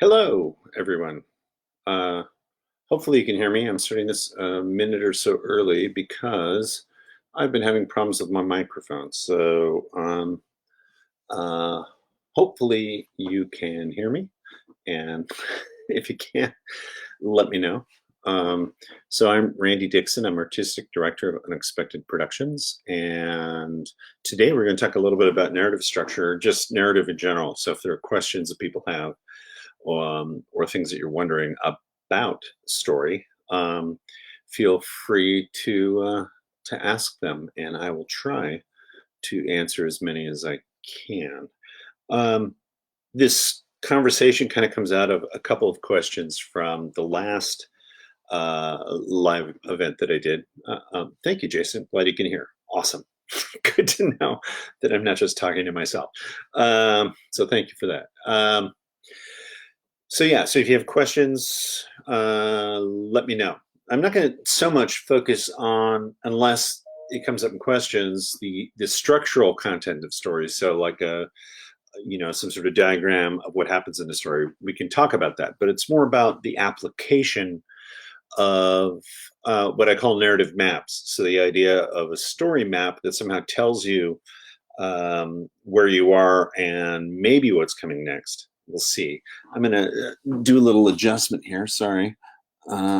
Hello, everyone. Uh, Hopefully you can hear me. I'm starting this a minute or so early because I've been having problems with my microphone. Uh, Hopefully you can hear me. And if you can't, let me know. I'm Randy Dixon. I'm Artistic Director of Unexpected Productions. And today we're going to talk a little bit about narrative structure, just narrative in general. So if there are questions that people have, or things that you're wondering about story, feel free to ask them, and I will try to answer as many as I can. Um, this conversation kind of comes out of a couple of questions from the last live event that I did. Thank you, Jason. Glad you can hear. Awesome. Good to know that I'm not just talking to myself. So thank you for that. So if you have questions, let me know. I'm not going to so much focus on, unless it comes up in questions, the structural content of stories. So like some sort of diagram of what happens in the story. We can talk about that, but it's more about the application of what I call narrative maps. So the idea of a story map that somehow tells you where you are and maybe what's coming next. We'll see. I'm going to do a little adjustment here. Sorry.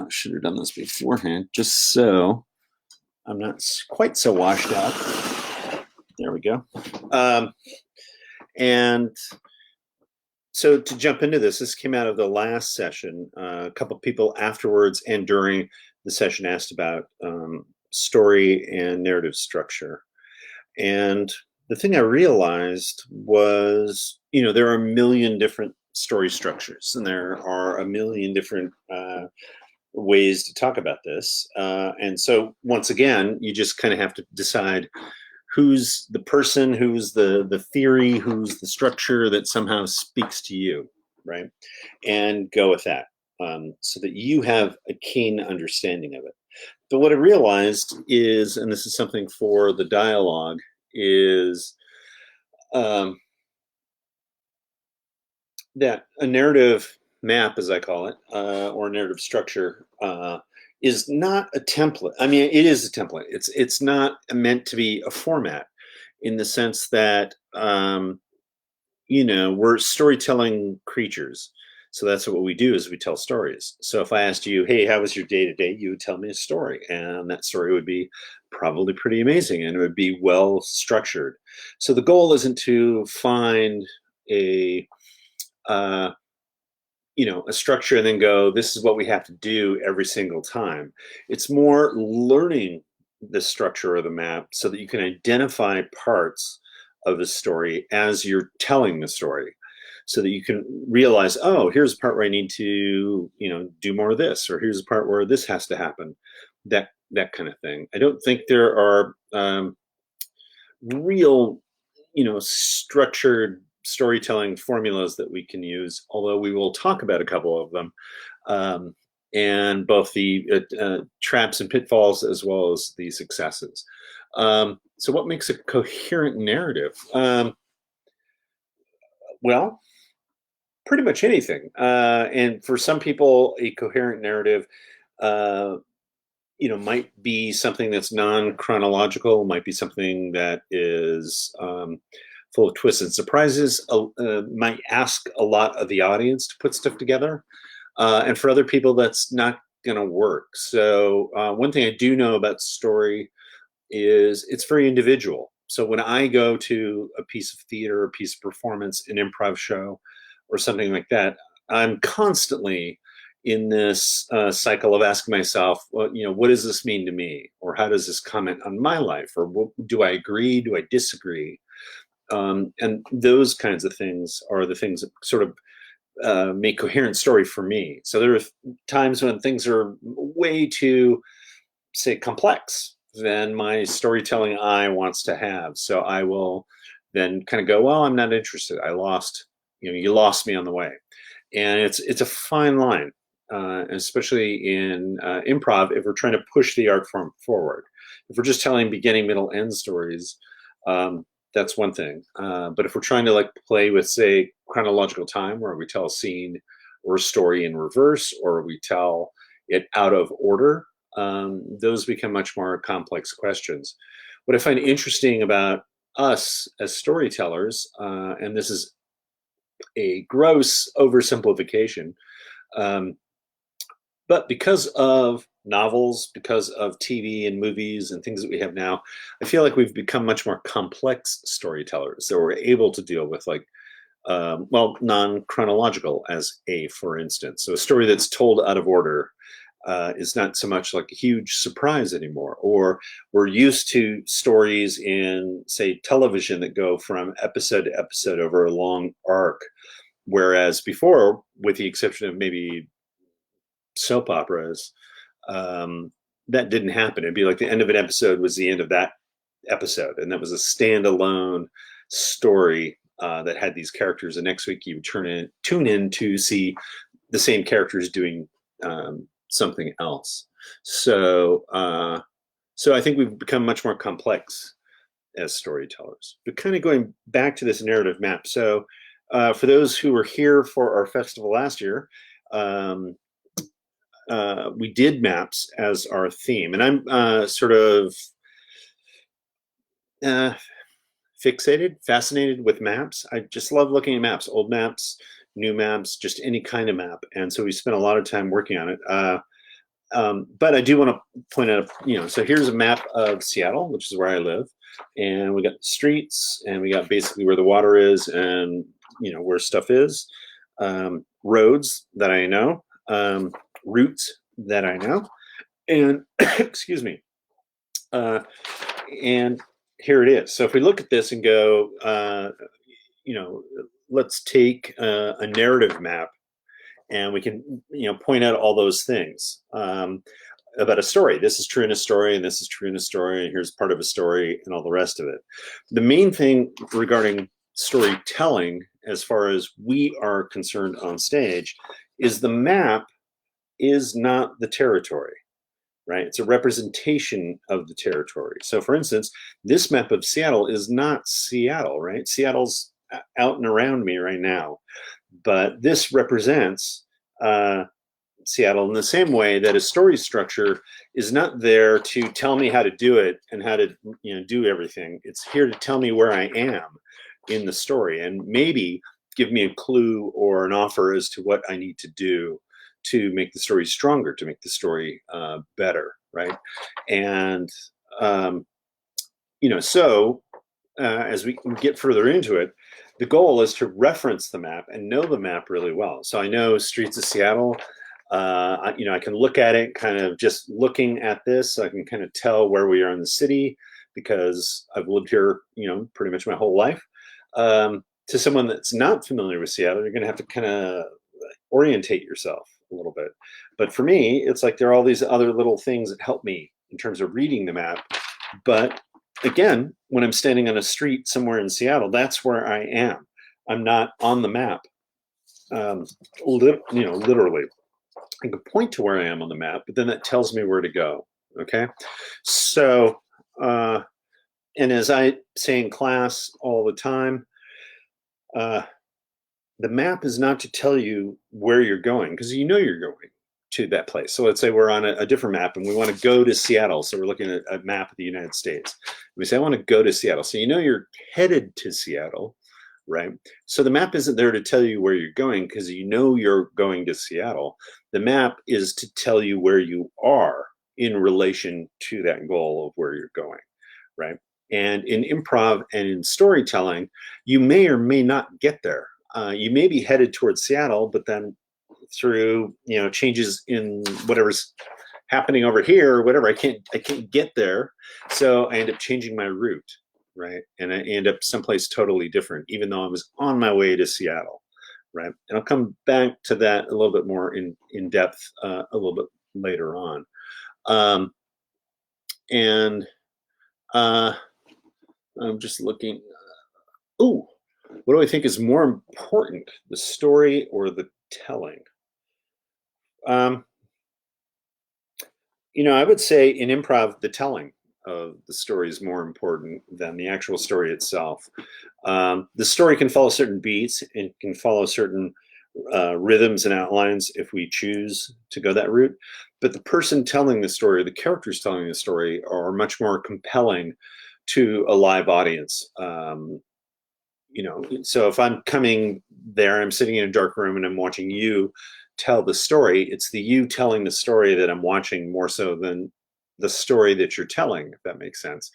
Should have done this beforehand, just so I'm not quite so washed out. There we go. And so to jump into this came out of the last session. A couple of people afterwards and during the session asked about story and narrative structure. And the thing I realized was, there are a million different story structures, and there are a million different ways to talk about this. And so, once again, you just kind of have to decide who's the person, who's the theory, who's the structure that somehow speaks to you, right? And go with that, so that you have a keen understanding of it. But what I realized is, and this is something for the dialogue, is that a narrative map, as I call it, or narrative structure, is not a template. I mean, it is a template. It's not meant to be a format, in the sense that we're storytelling creatures. So that's what we do, is we tell stories. So if I asked you, hey, how was your day today? You would tell me a story, and that story would be probably pretty amazing, and it would be well structured. So the goal isn't to find a a structure and then go, this is what we have to do every single time. It's more learning the structure of the map so that you can identify parts of the story as you're telling the story, so that you can realize, oh, here's a part where I need to, do more of this, or here's a part where this has to happen, that kind of thing. I don't think there are real, structured storytelling formulas that we can use, although we will talk about a couple of them, and both the traps and pitfalls as well as the successes. So what makes a coherent narrative? Well, pretty much anything. And for some people, a coherent narrative might be something that's non-chronological, might be something that is full of twists and surprises, might ask a lot of the audience to put stuff together. And for other people, that's not going to work. So one thing I do know about story is it's very individual. So when I go to a piece of theater, a piece of performance, an improv show, or something like that, I'm constantly in this cycle of asking myself, well, what does this mean to me? Or how does this comment on my life? Or do I agree? Do I disagree? And those kinds of things are the things that sort of make coherent story for me. So there are times when things are way too, say, complex than my storytelling eye wants to have. So I will then kind of go, well, I'm not interested. I lost, you lost me on the way. And it's a fine line, especially in improv, if we're trying to push the art form forward. If we're just telling beginning, middle, end stories, that's one thing. But if we're trying to play with, say, chronological time, where we tell a scene or a story in reverse, or we tell it out of order. Those become much more complex questions. What I find interesting about us as storytellers, and this is a gross oversimplification, um, but because of novels, because of TV and movies and things that we have now, I feel like we've become much more complex storytellers. So we're able to deal with like, well, non-chronological as a, for instance. So a story that's told out of order is not so much like a huge surprise anymore. Or we're used to stories in, say, television that go from episode to episode over a long arc. Whereas before, with the exception of maybe soap operas, um, that didn't happen. It'd be like the end of an episode was the end of that episode, and that was a standalone story that had these characters. And next week you would tune in to see the same characters doing something else. So, so I think we've become much more complex as storytellers. But kind of going back to this narrative map. So, for those who were here for our festival last year, um, we did maps as our theme, and I'm sort of uh, fascinated with maps. I just love looking at maps, old maps, new maps, just any kind of map. And so we spent a lot of time working on it. But I do want to point out, so here's a map of Seattle, which is where I live, and we got streets, and we got basically where the water is, and where stuff is, roads that I know, routes that I know, and excuse me, and here it is. So if we look at this and go, let's take a narrative map, and we can point out all those things about a story. This is true in a story, and this is true in a story, and here's part of a story, and all the rest of it. The main thing regarding storytelling, as far as we are concerned on stage, is the map is not the territory, right? It's a representation of the territory. So for instance, this map of Seattle is not Seattle, right? Seattle's out and around me right now, but this represents Seattle in the same way that a story structure is not there to tell me how to do it and how to do everything. It's here to tell me where I am in the story, and maybe give me a clue or an offer as to what I need to do to make the story stronger, to make the story better, right? And so as we get further into it, the goal is to reference the map and know the map really well. So I know streets of Seattle. I can look at it, kind of just looking at this, so I can kind of tell where we are in the city, because I've lived here, pretty much my whole life. To someone that's not familiar with Seattle, you're going to have to kind of orientate yourself a little bit. But for me, it's like there are all these other little things that help me in terms of reading the map. But again, when I'm standing on a street somewhere in Seattle, that's where I am. I'm not on the map. Literally, I can point to where I am on the map, but then that tells me where to go. Okay, so and as I say in class all the time, the map is not to tell you where you're going, because you're going to that place. So let's say we're on a different map and we want to go to Seattle. So we're looking at a map of the United States. We say, I want to go to Seattle. So you're headed to Seattle, right? So the map isn't there to tell you where you're going, because you're going to Seattle. The map is to tell you where you are in relation to that goal of where you're going, right? And in improv and in storytelling, you may or may not get there. You may be headed towards Seattle, but then through changes in whatever's happening over here or whatever, I can't get there, so I end up changing my route, right? And I end up someplace totally different, even though I was on my way to Seattle, right? And I'll come back to that a little bit more in depth a little bit later on. And I'm just looking. Oh, what do I think is more important, the story or the telling? I would say in improv, the telling of the story is more important than the actual story itself. The story can follow certain beats and can follow certain rhythms and outlines if we choose to go that route. But the person telling the story, the characters telling the story, are much more compelling to a live audience. So if I'm coming there, I'm sitting in a dark room and I'm watching you tell the story. It's the you telling the story that I'm watching more so than the story that you're telling, if that makes sense.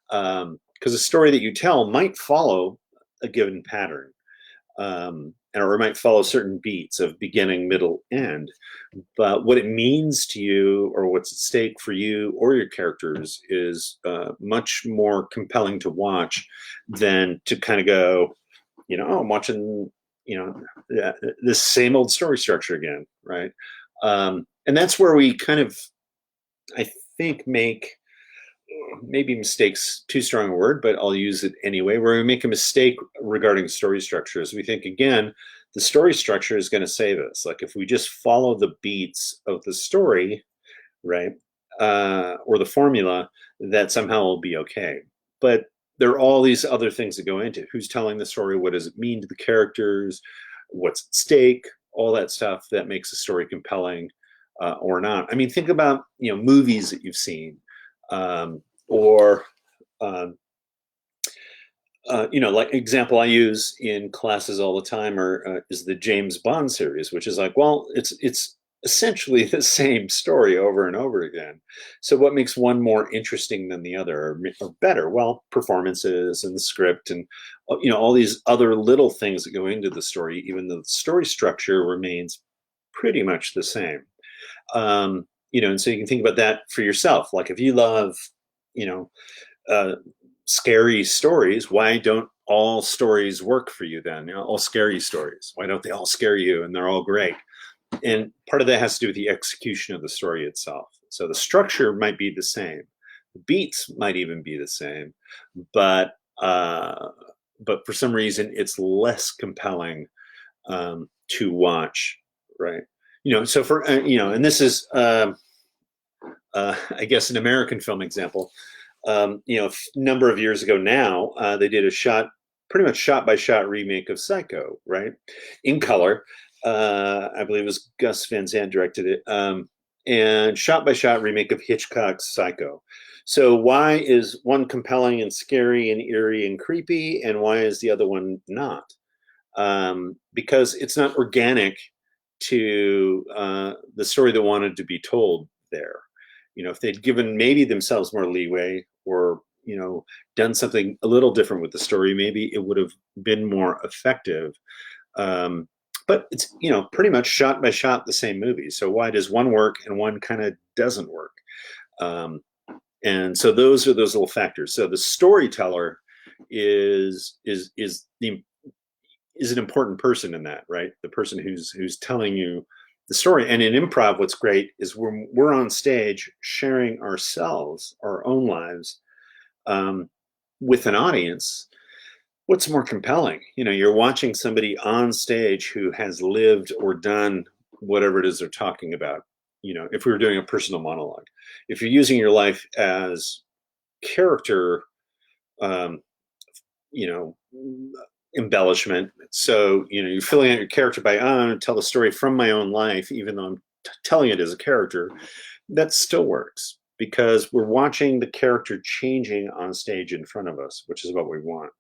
Because a story that you tell might follow a given pattern, or it might follow certain beats of beginning, middle, end. But what it means to you, or what's at stake for you or your characters, is much more compelling to watch than to kind of go, I'm watching, yeah, this same old story structure again, right? And that's where we kind of, I think, make maybe mistakes too strong a word, but I'll use it anyway, where we make a mistake regarding story structures. We think, again, the story structure is going to save us. Like if we just follow the beats of the story, right, or the formula, that somehow will be okay. But there are all these other things that go into who's telling the story, what does it mean to the characters, what's at stake, all that stuff that makes a story compelling or not. I mean, think about movies that you've seen, or um, like example I use in classes all the time is the James Bond series, which is like, well, it's essentially the same story over and over again. So what makes one more interesting than the other, or better? Well, performances and the script, and all these other little things that go into the story, even though the story structure remains pretty much the same. And so you can think about that for yourself. Like if you love, you know, uh, scary stories, why don't all stories work for you then? All scary stories. Why don't they all scare you and they're all great? And part of that has to do with the execution of the story itself. So the structure might be the same, the beats might even be the same, but for some reason it's less compelling to watch, right? So for and this is I guess an American film example. A number of years ago now, they did pretty much shot by shot remake of Psycho, right, in color. I believe it was Gus Van Sant directed it, and shot by shot remake of Hitchcock's Psycho. So why is one compelling and scary and eerie and creepy, and why is the other one not? Because it's not organic to the story that wanted to be told there. If they'd given maybe themselves more leeway, or done something a little different with the story, maybe it would have been more effective. But it's pretty much shot by shot the same movie. So why does one work and one kind of doesn't work? And so those are those little factors. So the storyteller is an important person in that, right? The person who's telling you the story. And in improv, what's great is we're on stage sharing ourselves, our own lives, with an audience. What's more compelling? You're watching somebody on stage who has lived or done whatever it is they're talking about. If we were doing a personal monologue, if you're using your life as character, um, you know, embellishment. So, you're filling out your character by, I'm going to tell the story from my own life, even though I'm telling it as a character. That still works because we're watching the character changing on stage in front of us, which is what we want.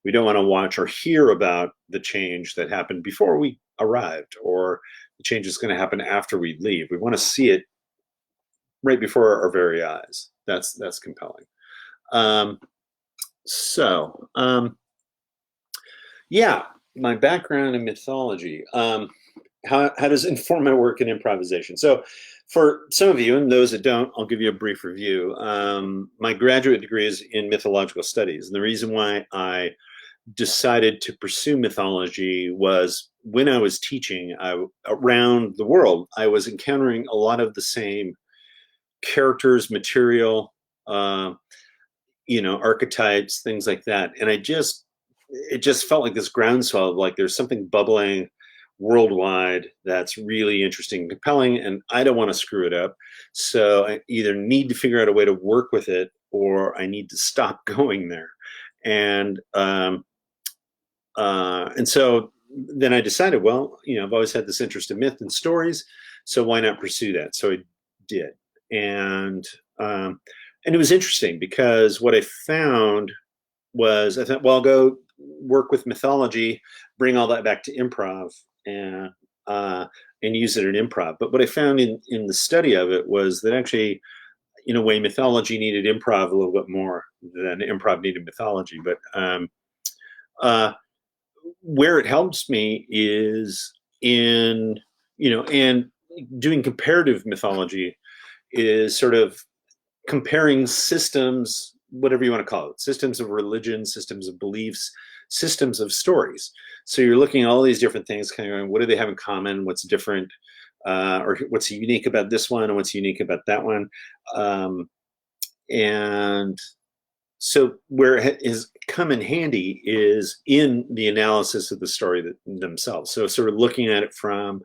We don't want to watch or hear about the change that happened before we arrived, or the change is going to happen after we leave. We want to see it right before our very eyes. That's compelling. Yeah, my background in mythology. How does it inform my work in improvisation? So, for some of you, and those that don't, I'll give you a brief review. My graduate degree is in mythological studies. And the reason why I decided to pursue mythology was when I was teaching around the world, I was encountering a lot of the same characters, material, archetypes, things like that. And it just felt like this groundswell of like there's something bubbling worldwide that's really interesting and compelling, and I don't want to screw it up. So I either need to figure out a way to work with it, or I need to stop going there. And so then I decided, well, I've always had this interest in myth and stories, so why not pursue that? So I did, and um, and it was interesting because what I found was I thought, well, I'll go work with mythology, bring all that back to improv, and uh, and use it in improv. But what I found in the study of it was that actually, in a way, mythology needed improv a little bit more than improv needed mythology. But uh, where it helps me is in and doing comparative mythology is sort of comparing systems, whatever you want to call it, systems of religion, systems of beliefs, systems of stories. So you're looking at all these different things, kind of going, what do they have in common? What's different? Or what's unique about this one, and what's unique about that one? Um, and so where it has come in handy is in the analysis of the story themselves. So sort of looking at it from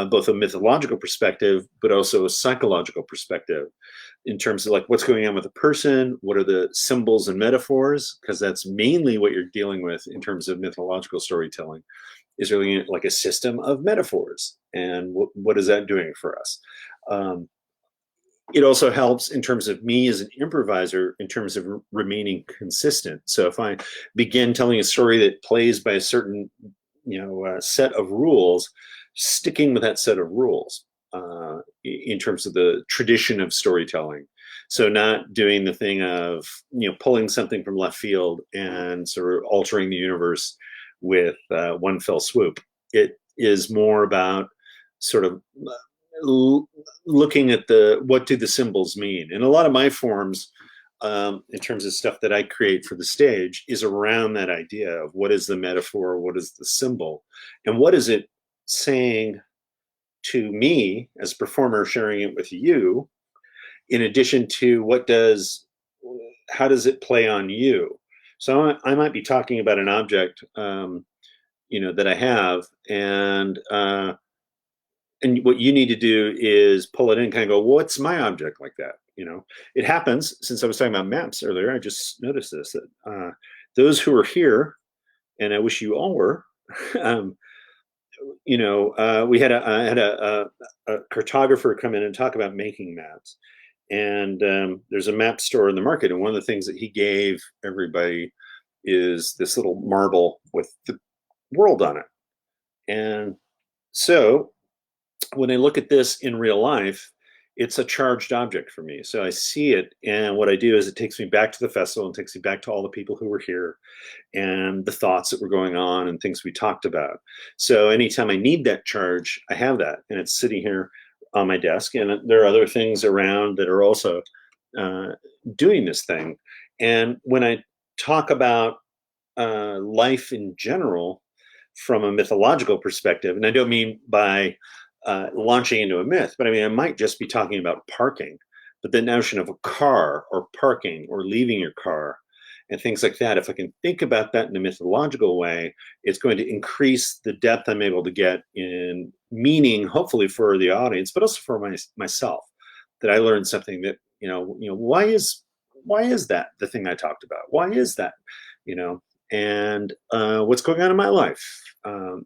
both a mythological perspective, but also a psychological perspective in terms of like what's going on with a person, what are the symbols and metaphors, because that's mainly what you're dealing with in terms of mythological storytelling, is really like a system of metaphors. And what is that doing for us? Um, it also helps in terms of me as an improviser in terms of remaining consistent. So if I begin telling a story that plays by a certain set of rules, sticking with that set of rules in terms of the tradition of storytelling. So not doing the thing of pulling something from left field and sort of altering the universe with one fell swoop. It is more about sort of looking at what do the symbols mean. And a lot of my forms, in terms of stuff that I create for the stage, is around that idea of what is the metaphor, what is the symbol, and what is it saying to me as a performer sharing it with you, in addition to how does it play on you? So I might be talking about an object, that I have, and what you need to do is pull it in, kind of go, what's my object like that? It happens, since I was talking about maps earlier, I just noticed this, that those who are here, and I wish you all were, um, we had I had a cartographer come in and talk about making maps. And there's a map store in the market. And one of the things that he gave everybody is this little marble with the world on it. And so when I look at this in real life, it's a charged object for me. So I see it, and what I do is it takes me back to the festival and takes me back to all the people who were here and the thoughts that were going on and things we talked about. So anytime I need that charge, I have that, and it's sitting here on my desk. And there are other things around that are also uh, doing this thing. And when I talk about life in general from a mythological perspective, and I don't mean by launching into a myth, but I mean, I might just be talking about parking, but the notion of a car or parking or leaving your car and things like that, if I can think about that in a mythological way, it's going to increase the depth I'm able to get in meaning, hopefully for the audience, but also for myself, that I learned something that, why is that the thing I talked about? Why is that, you know, and what's going on in my life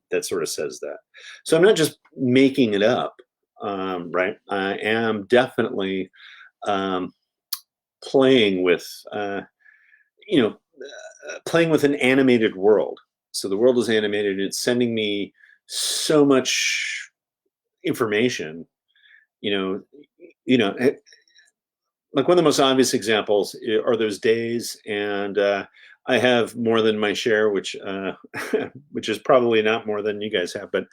that sort of says that. So I'm not just making it up, right? I am definitely um, playing with, you know, playing with an animated world. So the world is animated. It's sending me so much information. You know, like one of the most obvious examples are those days, and I have more than my share, which which is probably not more than you guys have, but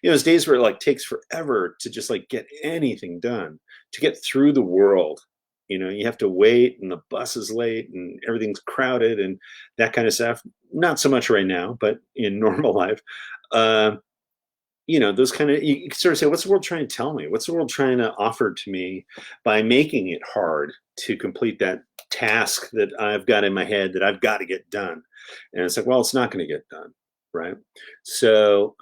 those days where it like takes forever to just like get anything done, to get through the world. You have to wait, and the bus is late, and everything's crowded, and that kind of stuff. Not so much right now, but in normal life. Uh, those kind of, you sort of say, what's the world trying to tell me? What's the world trying to offer to me by making it hard to complete that task that I've got in my head that I've got to get done? And it's like, well, it's not going to get done, right? So,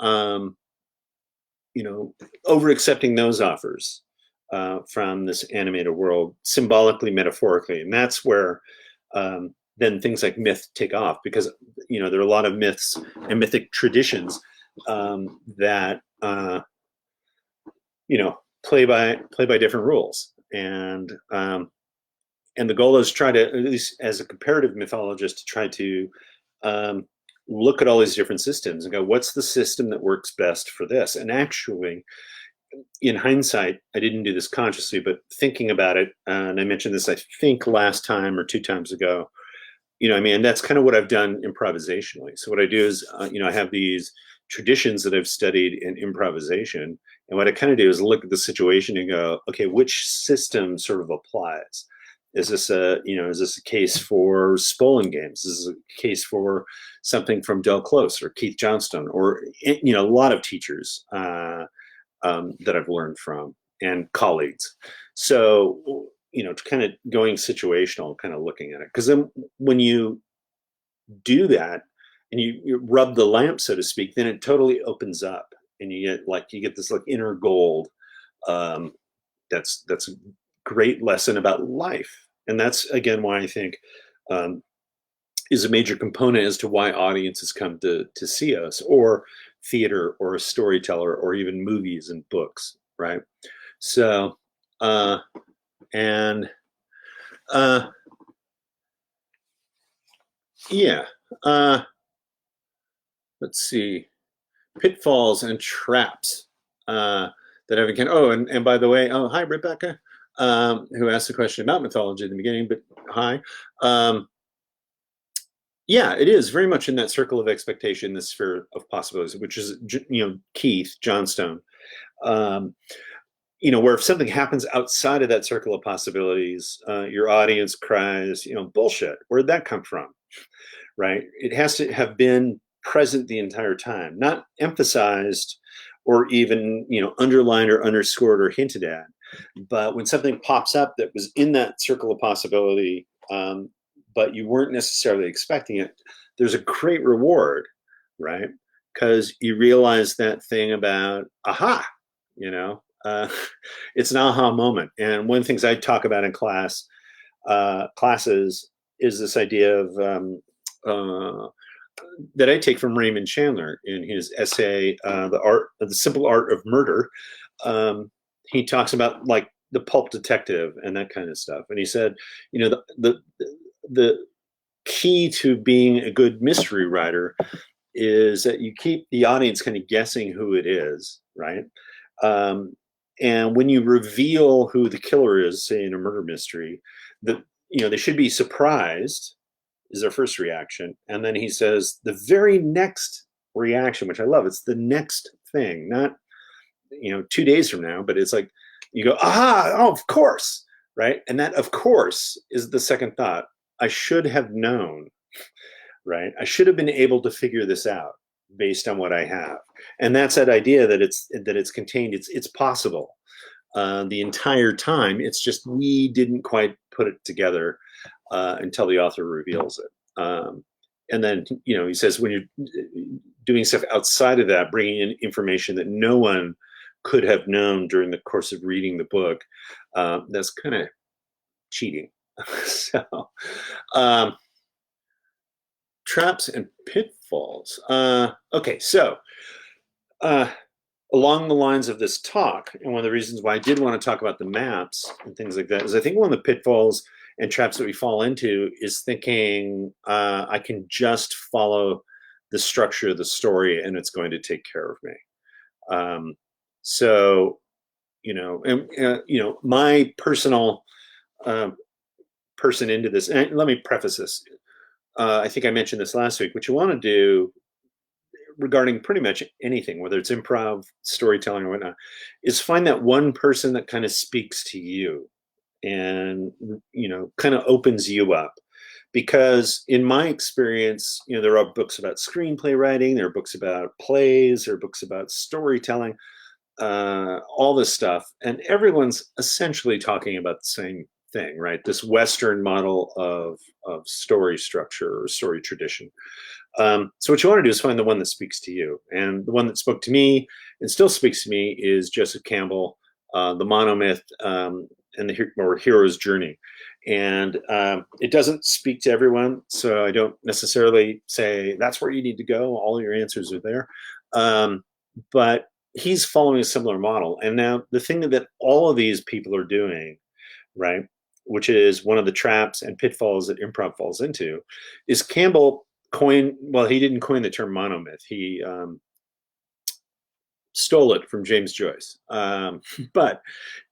over accepting those offers from this animated world, symbolically, metaphorically, and that's where then things like myth take off, because there are a lot of myths and mythic traditions that play by different rules, and the goal is try to, at least as a comparative mythologist, to try to um, look at all these different systems and go, what's the system that works best for this? And actually, in hindsight, I didn't do this consciously, but thinking about it, and I mentioned this, I think, last time or two times ago, that's kind of what I've done improvisationally. So what I do is, I have these traditions that I've studied in improvisation. And what I kind of do is look at the situation and go, okay, which system sort of applies? Is this a case for Spolin games? Is this a case for something from Del Close or Keith Johnstone, or, a lot of teachers that I've learned from and colleagues. So, kind of going situational, kind of looking at it. Because then when you do that and you rub the lamp, so to speak, then it totally opens up and you get this like inner gold. Um, that's a great lesson about life. And that's, again, why I think um, is a major component as to why audiences come to see us, or theater, or a storyteller, or even movies and books, right? So, and yeah, let's see, pitfalls and traps that I've encountered. Oh, and by the way, hi Rebecca, who asked the question about mythology at the beginning. But hi. Yeah, it is very much in that circle of expectation, the sphere of possibilities, which is, Keith Johnstone. Um, where if something happens outside of that circle of possibilities, your audience cries, bullshit. Where'd that come from? Right? It has to have been present the entire time, not emphasized or even, underlined or underscored or hinted at. But when something pops up that was in that circle of possibility, but you weren't necessarily expecting it, there's a great reward, right? Because you realize that thing about aha, you know, uh, it's an aha moment. And one of the things I talk about in classes is this idea of uh, that I take from Raymond Chandler in his essay, the simple art of murder. He talks about like the pulp detective and that kind of stuff. And he said, the key to being a good mystery writer is that you keep the audience kind of guessing who it is, right? Um, and when you reveal who the killer is, say in a murder mystery, they should be surprised, is their first reaction. And then he says the very next reaction, which I love, it's the next thing, not 2 days from now, but it's like you go, aha, oh, of course, right? And that, of course, is the second thought. I should have known, right? I should have been able to figure this out based on what I have. And that's that idea that it's contained. It's possible the entire time. It's just we didn't quite put it together until the author reveals it. And then he says when you're doing stuff outside of that, bringing in information that no one could have known during the course of reading the book, that's kind of cheating. So, traps and pitfalls. Okay, so along the lines of this talk, and one of the reasons why I did want to talk about the maps and things like that is I think one of the pitfalls and traps that we fall into is thinking I can just follow the structure of the story and it's going to take care of me. So, my personal person into this, and let me preface this. I think I mentioned this last week. What you want to do regarding pretty much anything, whether it's improv, storytelling, or whatnot, is find that one person that kind of speaks to you and, kind of opens you up. Because in my experience, there are books about screenplay writing, there are books about plays, there are books about storytelling, all this stuff. And everyone's essentially talking about the same thing, right? This Western model of story structure or story tradition. So what you want to do is find the one that speaks to you. And the one that spoke to me and still speaks to me is Joseph Campbell, The Monomyth, and the Hero's Journey. And it doesn't speak to everyone, so I don't necessarily say that's where you need to go. All your answers are there. But he's following a similar model. And now the thing that all of these people are doing, right, which is one of the traps and pitfalls that improv falls into, is Campbell coined, well, he didn't coin the term monomyth. He stole it from James Joyce, but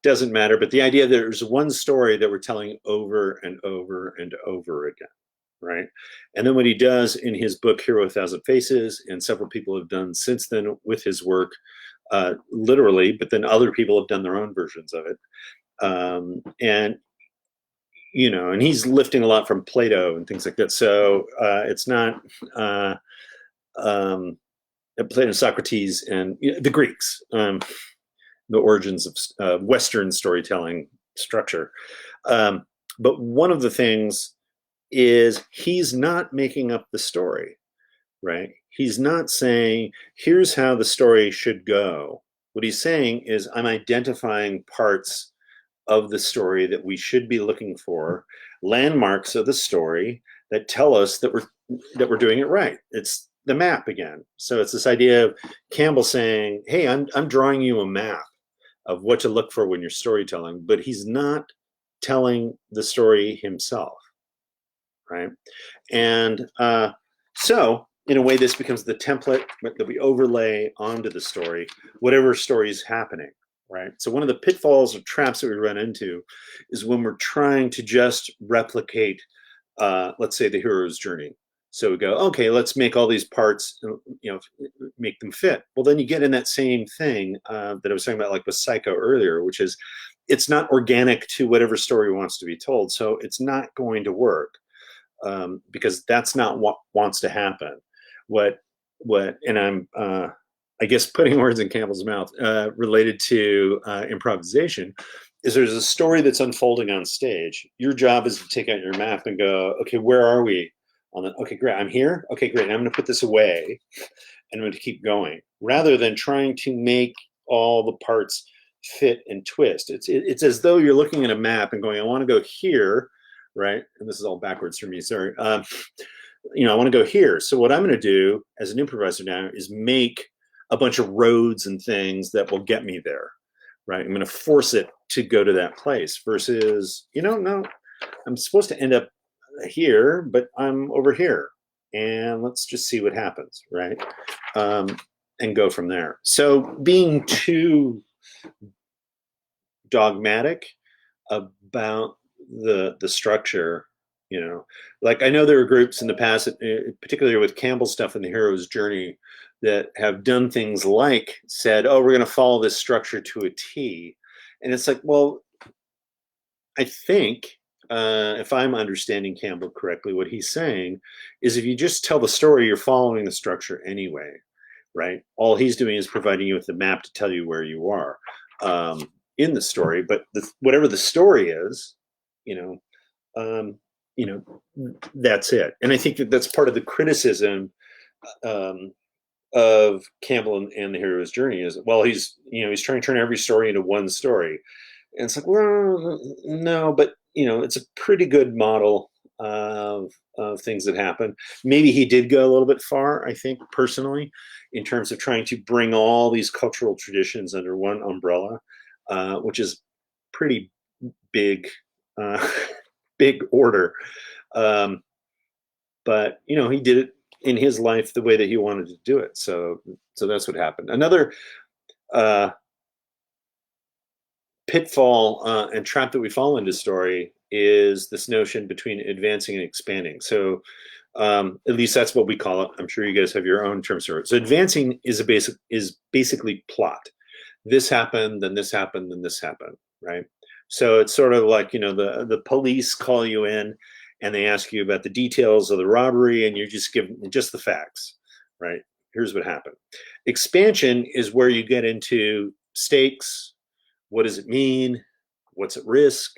doesn't matter. But the idea that there's one story that we're telling over and over and over again, right? And then what he does in his book, Hero 1,000 Faces, and several people have done since then with his work, literally, but then other people have done their own versions of it. And and he's lifting a lot from Plato and things like that. So it's not Plato, Socrates, and the Greeks, the origins of Western storytelling structure. But one of the things is he's not making up the story, right? He's not saying, here's how the story should go. What he's saying is, I'm identifying parts of the story that we should be looking for, landmarks of the story that tell us that we're doing it right. It's the map again. So it's this idea of Campbell saying, hey, I'm drawing you a map of what to look for when you're storytelling, but he's not telling the story himself, right? And so in a way, this becomes the template that we overlay onto the story, whatever story is happening, right? So one of the pitfalls or traps that we run into is when we're trying to just replicate, let's say, the hero's journey. So we go, okay, let's make all these parts, make them fit. Well, then you get in that same thing that I was talking about, like with Psycho earlier, which is it's not organic to whatever story wants to be told. So it's not going to work because that's not what wants to happen. And I'm, I guess, putting words in Campbell's mouth related to improvisation is there's a story that's unfolding on stage. Your job is to take out your map and go, okay, where are we? Okay, great, I'm here. Okay, great, I'm going to put this away and I'm going to keep going, rather than trying to make all the parts fit and twist. It's as though you're looking at a map and going, I want to go here, right? And this is all backwards for me, sorry. I want to go here. So what I'm going to do as an improviser now is make a bunch of roads and things that will get me there, right? I'm going to force it to go to that place versus, no, I'm supposed to end up here, but I'm over here, and let's just see what happens, right? And go from there. So being too dogmatic about the structure, like I know there are groups in the past, particularly with Campbell stuff in the hero's journey, that have done things like said, oh, we're going to follow this structure to a T. And it's like, well, I think if I'm understanding Campbell correctly, what he's saying is if you just tell the story, you're following the structure anyway, right? All he's doing is providing you with the map to tell you where you are in the story. But whatever the story is, that's it. And I think that's part of the criticism of Campbell and the hero's journey is, well, he's trying to turn every story into one story. And it's like, well, no, but it's a pretty good model of things that happen. Maybe he did go a little bit far, I think, personally, in terms of trying to bring all these cultural traditions under one umbrella, which is pretty big, big order. But he did it in his life the way that he wanted to do it. So that's what happened. Another pitfall and trap that we fall into story is this notion between advancing and expanding. So at least that's what we call it. I'm sure you guys have your own terms for it. So advancing is basically plot. This happened, then this happened, then this happened, right? So it's sort of like, the police call you in and they ask you about the details of the robbery and you just give them just the facts, right? Here's what happened. Expansion is where you get into stakes. What does it mean? What's at risk?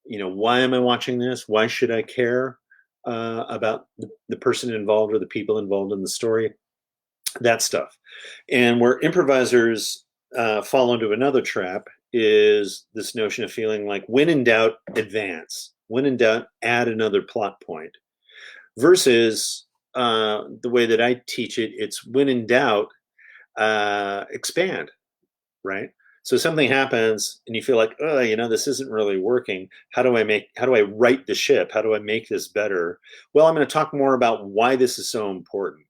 Why am I watching this? Why should I care about the person involved or the people involved in the story? That stuff. And where improvisers fall into another trap is this notion of feeling like, when in doubt, advance. When in doubt, add another plot point. Versus the way that I teach it, it's when in doubt, expand, right? So something happens and you feel like, oh, this isn't really working. How do I right the ship? How do I make this better? Well, I'm going to talk more about why this is so important,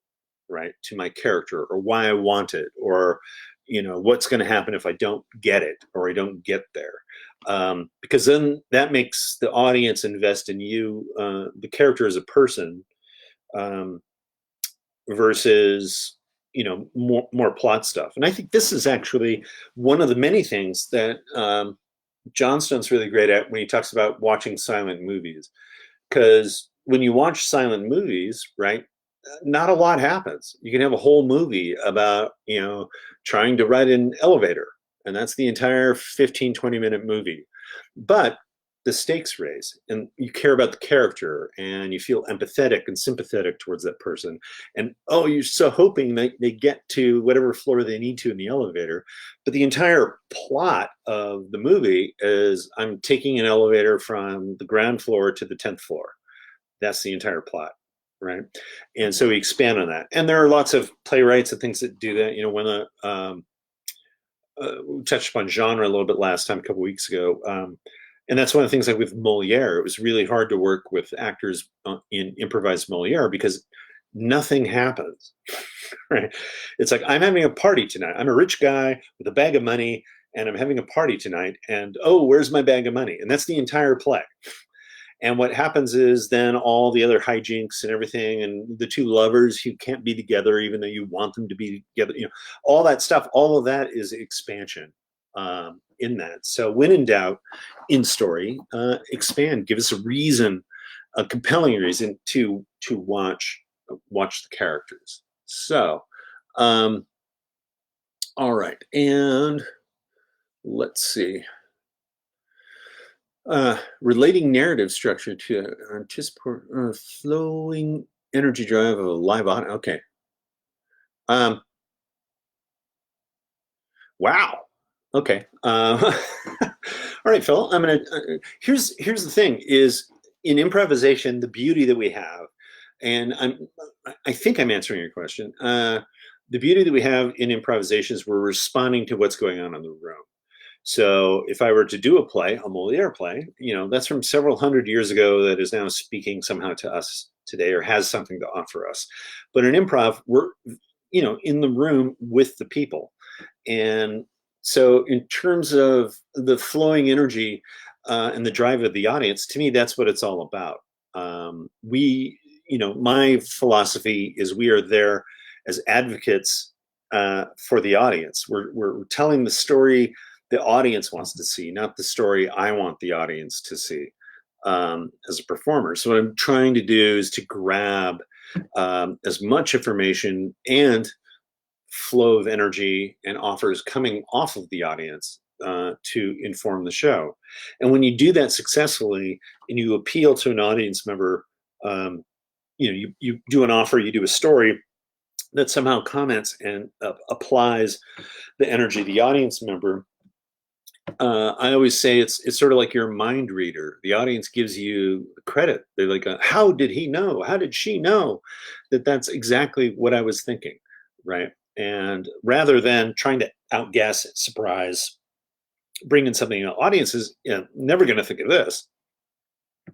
right, to my character, or why I want it, or, what's going to happen if I don't get it or I don't get there. Because then that makes the audience invest in you, the character as a person, um, versus more plot stuff. And I think this is actually one of the many things that Johnstone's really great at when he talks about watching silent movies. Because when you watch silent movies, right, not a lot happens. You can have a whole movie about trying to ride an elevator, and that's the entire 15-20 minute movie. But the stakes raise, and you care about the character, and you feel empathetic and sympathetic towards that person, and you're so hoping that they get to whatever floor they need to in the elevator. But the entire plot of the movie is, I'm taking an elevator from the ground floor to the 10th floor. That's the entire plot, right? And so we expand on that, and there are lots of playwrights and things that do that. We touched upon genre a little bit last time, a couple weeks ago. And that's one of the things, like with Moliere, it was really hard to work with actors in improvised Moliere because nothing happens, right? It's like, I'm having a party tonight. I'm a rich guy with a bag of money, and I'm having a party tonight. And, where's my bag of money? And that's the entire play. And what happens is then all the other hijinks and everything, and the two lovers who can't be together even though you want them to be together, all that stuff, all of that is expansion in that. So when in doubt, in story, expand. Give us a reason, a compelling reason to watch the characters. So, all right, and let's see. Relating narrative structure to anticipatory flowing energy drive of a live audience. Okay. Wow. Okay. All right, Phil. I'm gonna. Here's the thing: is in improvisation, the beauty that we have, and I think I'm answering your question. The beauty that we have in improvisation is we're responding to what's going on in the room. So if I were to do a play, a Moliere play, that's from several hundred years ago that is now speaking somehow to us today, or has something to offer us. But in improv, we're, in the room with the people. And so in terms of the flowing energy and the drive of the audience, to me, that's what it's all about. My philosophy is we are there as advocates for the audience. We're telling the story the audience wants to see, not the story I want the audience to see as a performer. So what I'm trying to do is to grab as much information and flow of energy and offers coming off of the audience to inform the show. And when you do that successfully and you appeal to an audience member, you do an offer, you do a story that somehow comments and applies the energy of the audience member. I always say it's sort of like your mind reader. The audience gives you credit. They're like, how did he know? How did she know that that's exactly what I was thinking, right? And rather than trying to outguess, surprise, bring in something, audience is never going to think of this.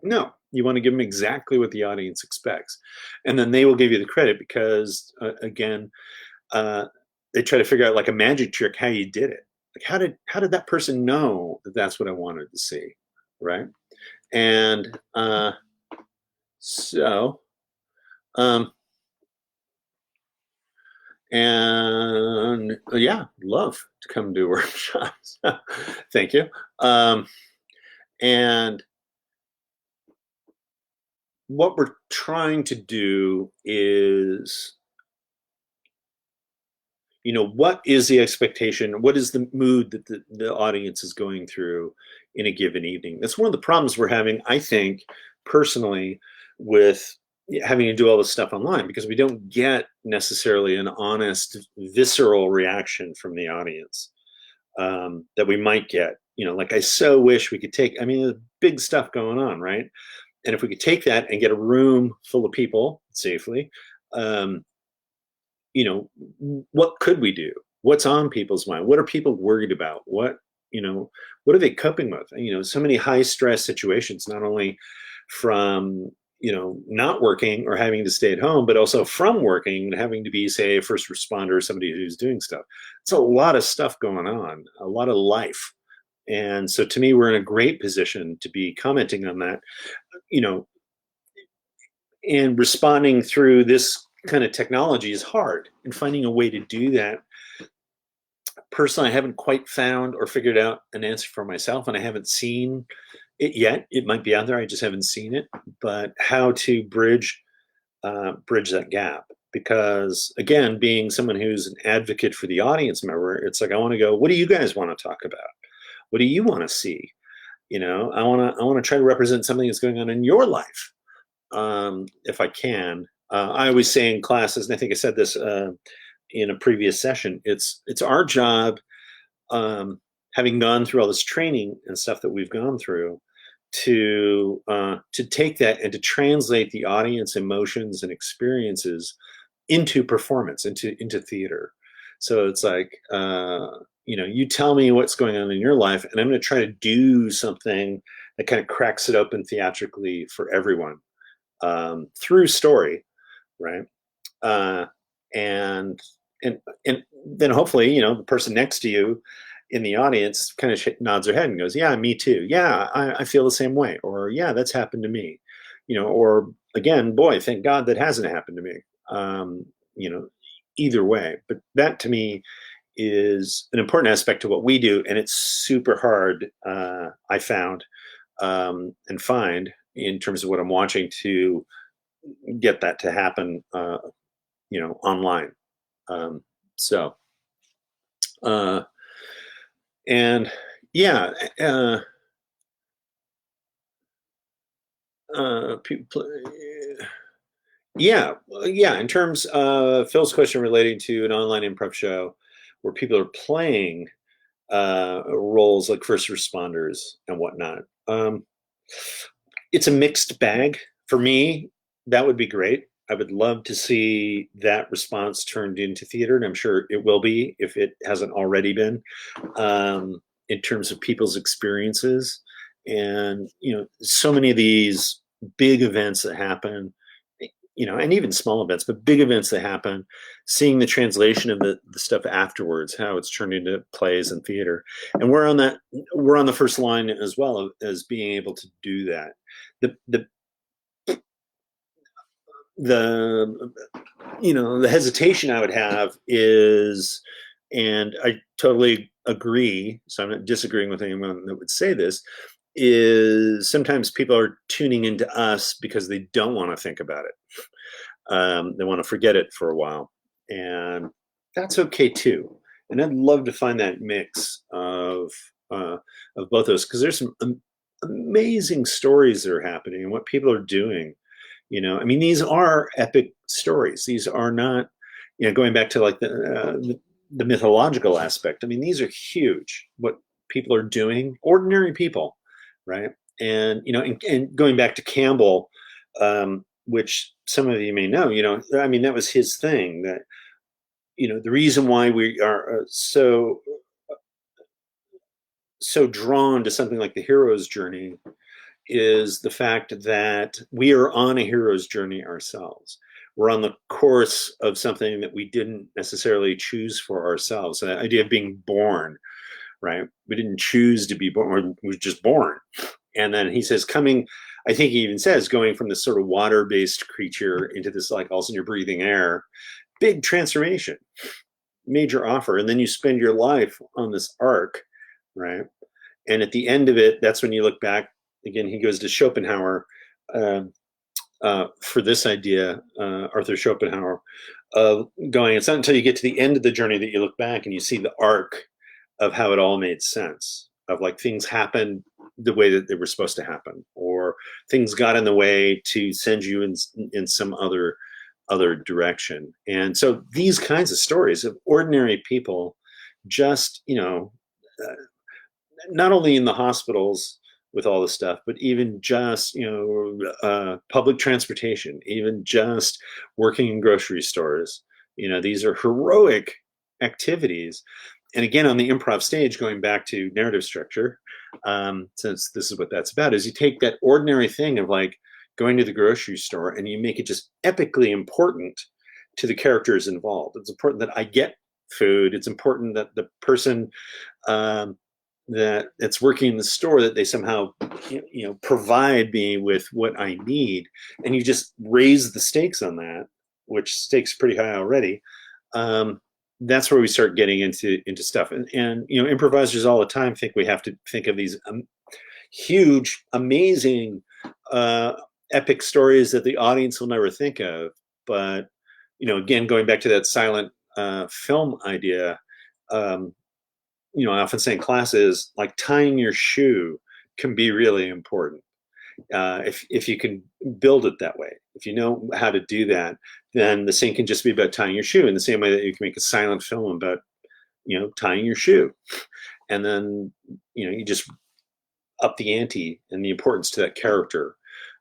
No, you want to give them exactly what the audience expects, and then they will give you the credit because, again, they try to figure out like a magic trick how you did it. Like how did that person know that that's what I wanted to see, right? And so and yeah, love to come do workshops. Thank you. And what we're trying to do is, what is the expectation? What is the mood that the audience is going through in a given evening? That's one of the problems we're having, I think, personally, with having to do all this stuff online, because we don't get necessarily an honest, visceral reaction from the audience that we might get. Like, I so wish we could take, there's big stuff going on, right? And if we could take that and get a room full of people safely, you know, what could we do? What's on people's mind? What are people worried about? You know, what are they coping with? You know, so many high stress situations, not only from, you know, not working or having to stay at home, but also from working and having to be, say, a first responder or somebody who's doing stuff. It's a lot of stuff going on, a lot of life. And so to me, we're in a great position to be commenting on that, you know, and responding through this kind of technology is hard, and finding a way to do that. Personally, I haven't quite found or figured out an answer for myself, and I haven't seen it yet. It might be out there, I just haven't seen it. But how to bridge that gap? Because again, being someone who's an advocate for the audience member, it's like I want to go, what do you guys want to talk about? What do you want to see? You know, I want to try to represent something that's going on in your life, if I can. I always say in classes, and I think I said this in a previous session, it's our job, having gone through all this training and stuff that we've gone through, to take that and to translate the audience emotions and experiences into performance, into theater. So it's like, you know, you tell me what's going on in your life, and I'm going to try to do something that kind of cracks it open theatrically for everyone, through story, right? Uh, and and then hopefully, you know, the person next to you in the audience kind of nods their head and goes, "Yeah, me too. Yeah, I feel the same way," or "Yeah, that's happened to me," you know, or again, "Boy, thank God that hasn't happened to me." Um, you know, either way, but that to me is an important aspect to what we do, and it's super hard. I found, and find, in terms of what I'm watching, to get that to happen, you know, online. Um, so, uh, and yeah, people, yeah, yeah. In terms of Phil's question relating to an online improv show where people are playing roles like first responders and whatnot, it's a mixed bag. For me, that would be great. I would love to see that response turned into theater, and I'm sure it will be if it hasn't already been, in terms of people's experiences. And, you know, so many of these big events that happen, you know, and even small events, but big events that happen, seeing the translation of the stuff afterwards, how it's turned into plays and theater. And we're on the first line as well as being able to do that. The the you know, the hesitation I would have is, and I totally agree, so I'm not disagreeing with anyone that would say this, is sometimes people are tuning into us because they don't want to think about it. They want to forget it for a while, and that's okay too. And I'd love to find that mix of both those, because there's some amazing stories that are happening and what people are doing. You know, I mean, these are epic stories. These are not, you know, going back to like the mythological aspect. I mean, these are huge. What people are doing, ordinary people, right? And you know, and going back to Campbell, which some of you may know, you know, I mean, that was his thing. That, you know, the reason why we are so drawn to something like the hero's journey is the fact that we are on a hero's journey ourselves. We're on the course of something that we didn't necessarily choose for ourselves. The idea of being born, right? We didn't choose to be born, we were just born. And then he says, coming, I think he even says, going from this sort of water based creature into this, like, all of a sudden you're breathing air, big transformation, major offer. And then you spend your life on this arc, right? And at the end of it, that's when you look back. Again, he goes to Schopenhauer, uh, for this idea, Arthur Schopenhauer, of going, it's not until you get to the end of the journey that you look back and you see the arc of how it all made sense, of like things happened the way that they were supposed to happen, or things got in the way to send you in some other direction. And so these kinds of stories of ordinary people, just, you know, uh, not only in the hospitals with all this stuff, but even just, you know, public transportation, even just working in grocery stores, These are heroic activities. And again, on the improv stage, going back to narrative structure, since this is what that's about, is you take that ordinary thing of like going to the grocery store and you make it just epically important to the characters involved. It's important that I get food. It's important that the person that's working in the store, that they somehow provide me with what I need, and you just raise the stakes on that, which stakes pretty high already. That's where we start getting into stuff, and improvisers all the time think we have to think of these huge, amazing, epic stories that the audience will never think of. But again, going back to that silent film idea, I often say in classes, like tying your shoe can be really important. If you can build it that way, if you know how to do that, then the scene can just be about tying your shoe in the same way that you can make a silent film about, tying your shoe. And then, you just up the ante and the importance to that character.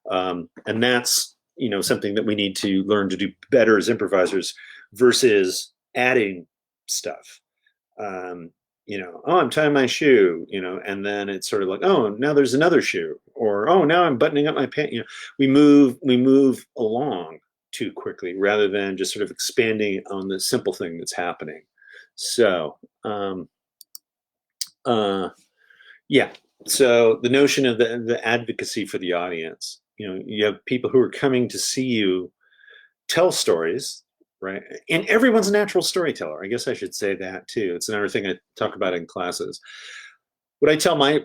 And that's, something that we need to learn to do better as improvisers versus adding stuff. Oh, I'm tying my shoe, and then it's sort of like, oh, now there's another shoe, or oh, now I'm buttoning up my pant. We move along too quickly rather than just sort of expanding on the simple thing that's happening. So, yeah. So the notion of the advocacy for the audience, you have people who are coming to see you tell stories, right? And everyone's a natural storyteller. I guess I should say that too. It's another thing I talk about in classes. What I tell my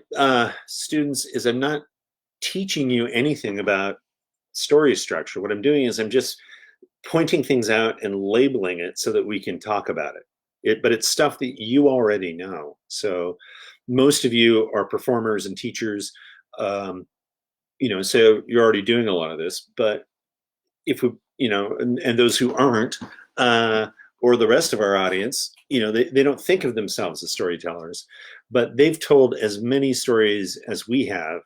students is I'm not teaching you anything about story structure. What I'm doing is I'm just pointing things out and labeling it so that we can talk about it. But it's stuff that you already know. So most of you are performers and teachers, so you're already doing a lot of this. But if we, and those who aren't, or the rest of our audience, they don't think of themselves as storytellers, but they've told as many stories as we have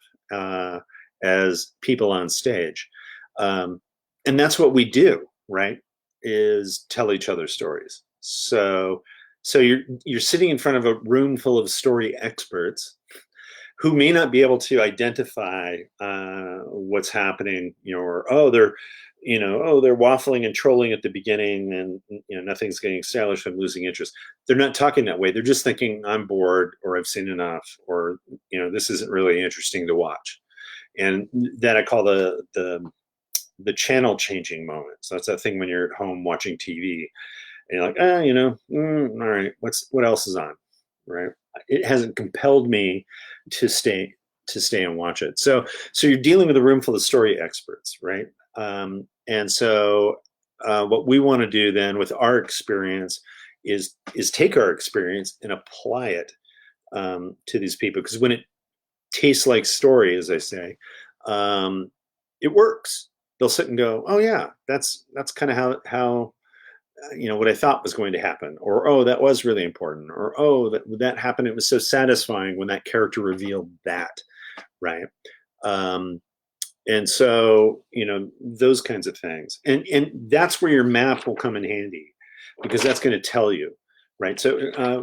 as people on stage. And that's what we do, right? Is tell each other stories. So you're sitting in front of a room full of story experts who may not be able to identify what's happening, or they're waffling and trolling at the beginning, and nothing's getting established. I'm losing interest. They're not talking that way. They're just thinking, I'm bored, or I've seen enough, or this isn't really interesting to watch. And that I call the channel changing moment. So that's that thing when you're at home watching TV, and you're like, all right, what else is on, right? It hasn't compelled me to stay and watch it. So you're dealing with a room full of story experts, right? And so what we want to do then with our experience is take our experience and apply it to these people, because when it tastes like story, as I say, it works. They'll sit and go, oh yeah, that's kind of how what I thought was going to happen, or oh, that was really important, or oh, that happened. It was so satisfying when that character revealed that, right? And so those kinds of things, and that's where your map will come in handy, because that's going to tell you, right? So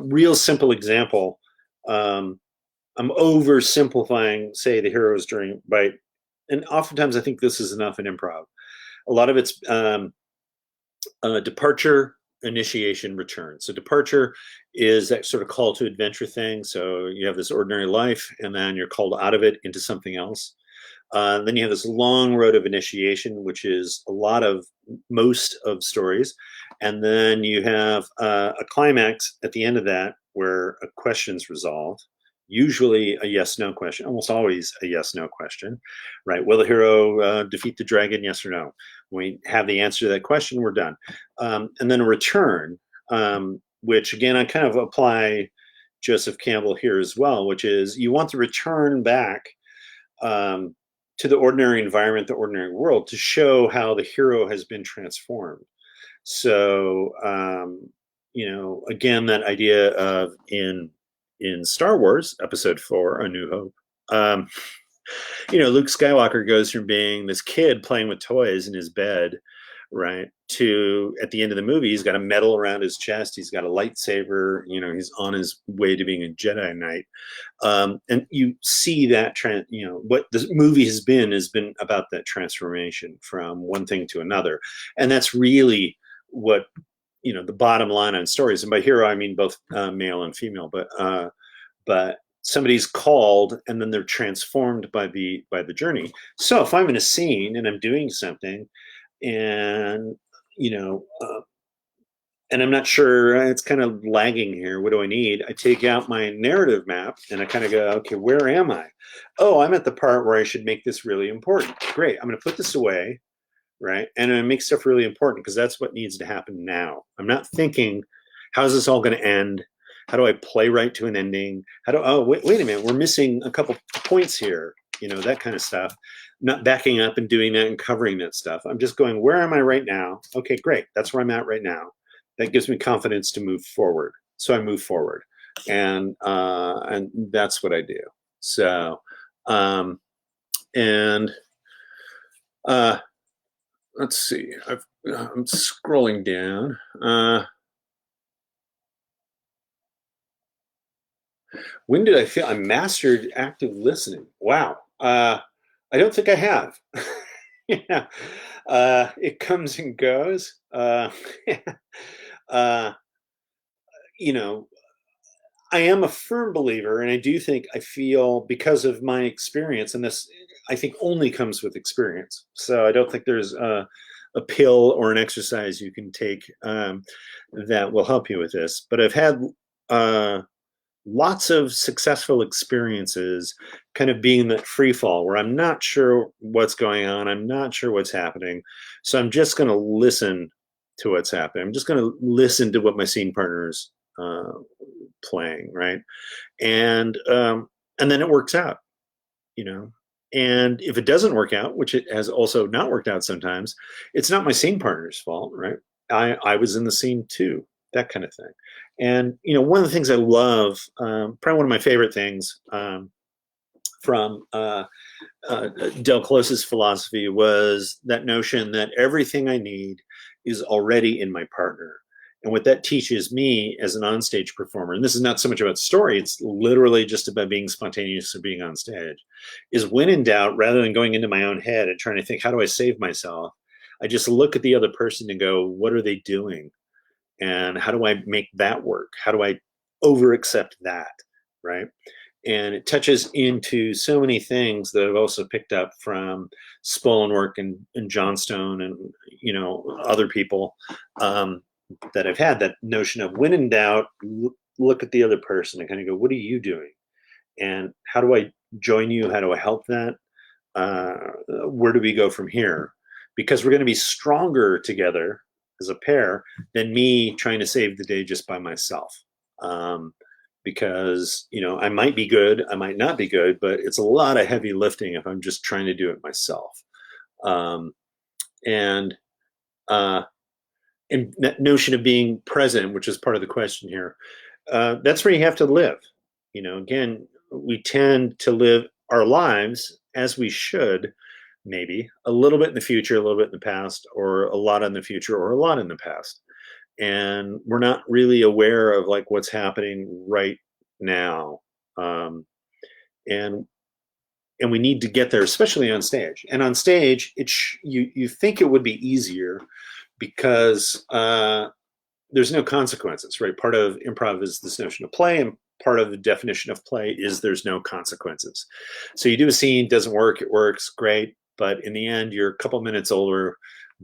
real simple example. I'm oversimplifying, say, the hero's dream, right? And oftentimes I think this is enough in improv. A lot of it's departure, initiation, return. So departure is that sort of call to adventure thing. So you have this ordinary life, and then you're called out of it into something else. Then you have this long road of initiation, which is most of stories. And then you have a climax at the end of that where a question's resolved. Usually a yes/no question, almost always a yes/no question, right? Will the hero defeat the dragon, yes or no? When we have the answer to that question, we're done. And then a return, which again, I kind of apply Joseph Campbell here as well, which is you want to return back to the ordinary environment, the ordinary world, to show how the hero has been transformed. So, again, that idea of in Star Wars Episode 4, A New Hope, Luke Skywalker goes from being this kid playing with toys in his bed, right? To at the end of the movie, he's got a medal around his chest, he's got a lightsaber, he's on his way to being a Jedi Knight. And you see that what this movie has been about that transformation from one thing to another, and that's really what the bottom line on stories. And by hero, I mean both male and female, but somebody's called and then they're transformed by the journey. So if I'm in a scene and I'm doing something, and you know and I'm not sure, it's kind of lagging here, what do I need? I take out my narrative map and I kind of go, okay, where am I? Oh, I'm at the part where I should make this really important. Great, I'm going to put this away, right? And I make stuff really important because that's what needs to happen now. I'm not thinking, how's this all going to end? How do I play right to an ending? Wait a minute, we're missing a couple points here, that kind of stuff. Not backing up and doing that and covering that stuff. I'm just going, where am I right now? Okay, great, that's where I'm at right now. That gives me confidence to move forward. So I move forward, and that's what I do. So, and let's see. I'm scrolling down. When did I feel I mastered active listening? Wow. I don't think I have. Yeah. It comes and goes. Uh, I am a firm believer, and I do think I feel, because of my experience, and this I think only comes with experience. So I don't think there's a pill or an exercise you can take that will help you with this. But I've had lots of successful experiences kind of being in that free fall where I'm not sure what's going on. I'm not sure what's happening. So I'm just going to listen to what's happening. I'm just going to listen to what my scene partner's playing, right? And then it works out, and if it doesn't work out, which it has also not worked out sometimes, it's not my scene partner's fault, right? I was in the scene too, that kind of thing. And one of the things I love, probably one of my favorite things from Del Close's philosophy, was that notion that everything I need is already in my partner. And what that teaches me as an onstage performer, and this is not so much about story, it's literally just about being spontaneous and being on stage, is when in doubt, rather than going into my own head and trying to think, how do I save myself? I just look at the other person and go, what are they doing? And how do I make that work? How do I over accept that, right? And it touches into so many things that I've also picked up from Spolenwork and Johnstone and other people that I've had, that notion of when in doubt, look at the other person and kind of go, what are you doing? And how do I join you? How do I help that? Where do we go from here? Because we're going to be stronger together as a pair than me trying to save the day just by myself. Because I might be good, I might not be good, but it's a lot of heavy lifting if I'm just trying to do it myself. And that notion of being present, which is part of the question here, that's where you have to live. Again, we tend to live our lives as we should, maybe a little bit in the future, a little bit in the past, or a lot in the future, or a lot in the past. And we're not really aware of like what's happening right now. And we need to get there, especially on stage. And on stage, you think it would be easier because there's no consequences, right? Part of improv is this notion of play, and part of the definition of play is there's no consequences. So you do a scene, doesn't work, it works, great. But in the end, you're a couple minutes older,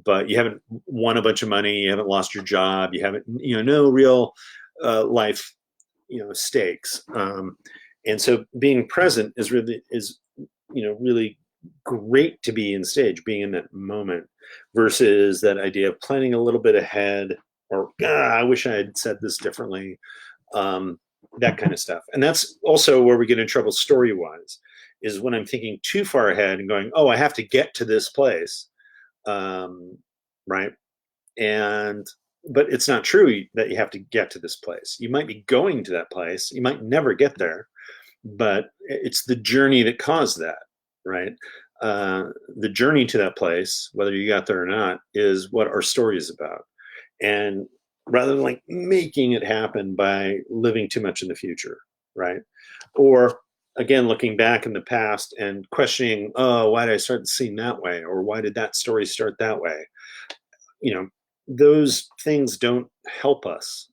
but you haven't won a bunch of money, you haven't lost your job, you haven't, no real life, stakes. And so being present is really great to be in stage, being in that moment, versus that idea of planning a little bit ahead, or I wish I had said this differently, that kind of stuff. And that's also where we get in trouble story-wise, is when I'm thinking too far ahead and going, oh, I have to get to this place, right? But it's not true that you have to get to this place. You might be going to that place, you might never get there, but it's the journey that caused that, right? the journey to that place, whether you got there or not, is what our story is about. And rather than like making it happen by living too much in the future, right? Or again, looking back in the past and questioning, oh, why did I start the scene that way? Or why did that story start that way? You know, those things don't help us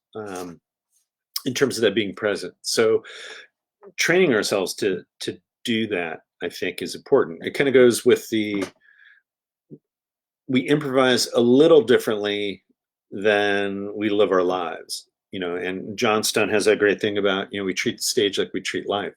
in terms of that being present. So training ourselves to do that, I think, is important. It kind of goes with the we improvise a little differently than we live our lives. And Johnston has that great thing about, we treat the stage like we treat life.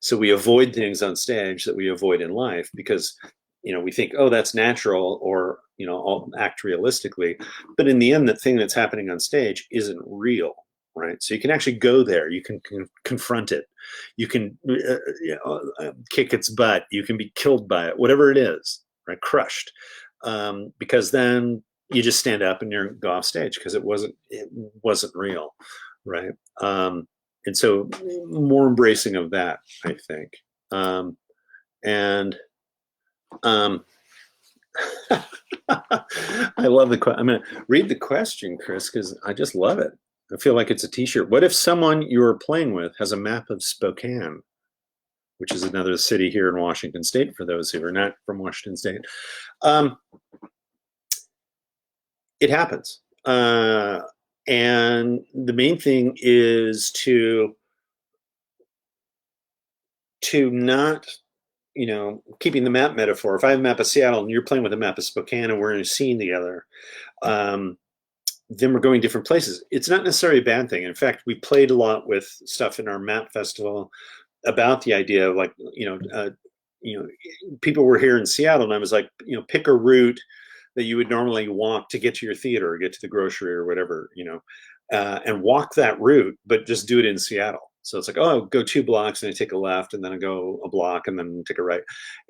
So we avoid things on stage that we avoid in life because, we think, oh, that's natural, or, I'll act realistically. But in the end, the thing that's happening on stage isn't real, right? So you can actually go there, you can confront it, you can kick its butt, you can be killed by it, whatever it is, right? Crushed. Because then you just stand up and you go off stage because it wasn't real, right? And so more embracing of that, I think. And I love the question. I'm going to read the question, Chris, because I just love it. I feel like it's a T-shirt. What if someone you're playing with has a map of Spokane, which is another city here in Washington State, for those who are not from Washington State? It happens. And the main thing is to not, keeping the map metaphor. If I have a map of Seattle and you're playing with a map of Spokane and we're in a scene together, then we're going different places. It's not necessarily a bad thing. In fact, we played a lot with stuff in our map festival about the idea of like, people were here in Seattle and I was like, pick a route that you would normally walk to get to your theater or get to the grocery or whatever, and walk that route, but just do it in Seattle. So it's like, oh, go 2 blocks and I take a left and then I go a block and then take a right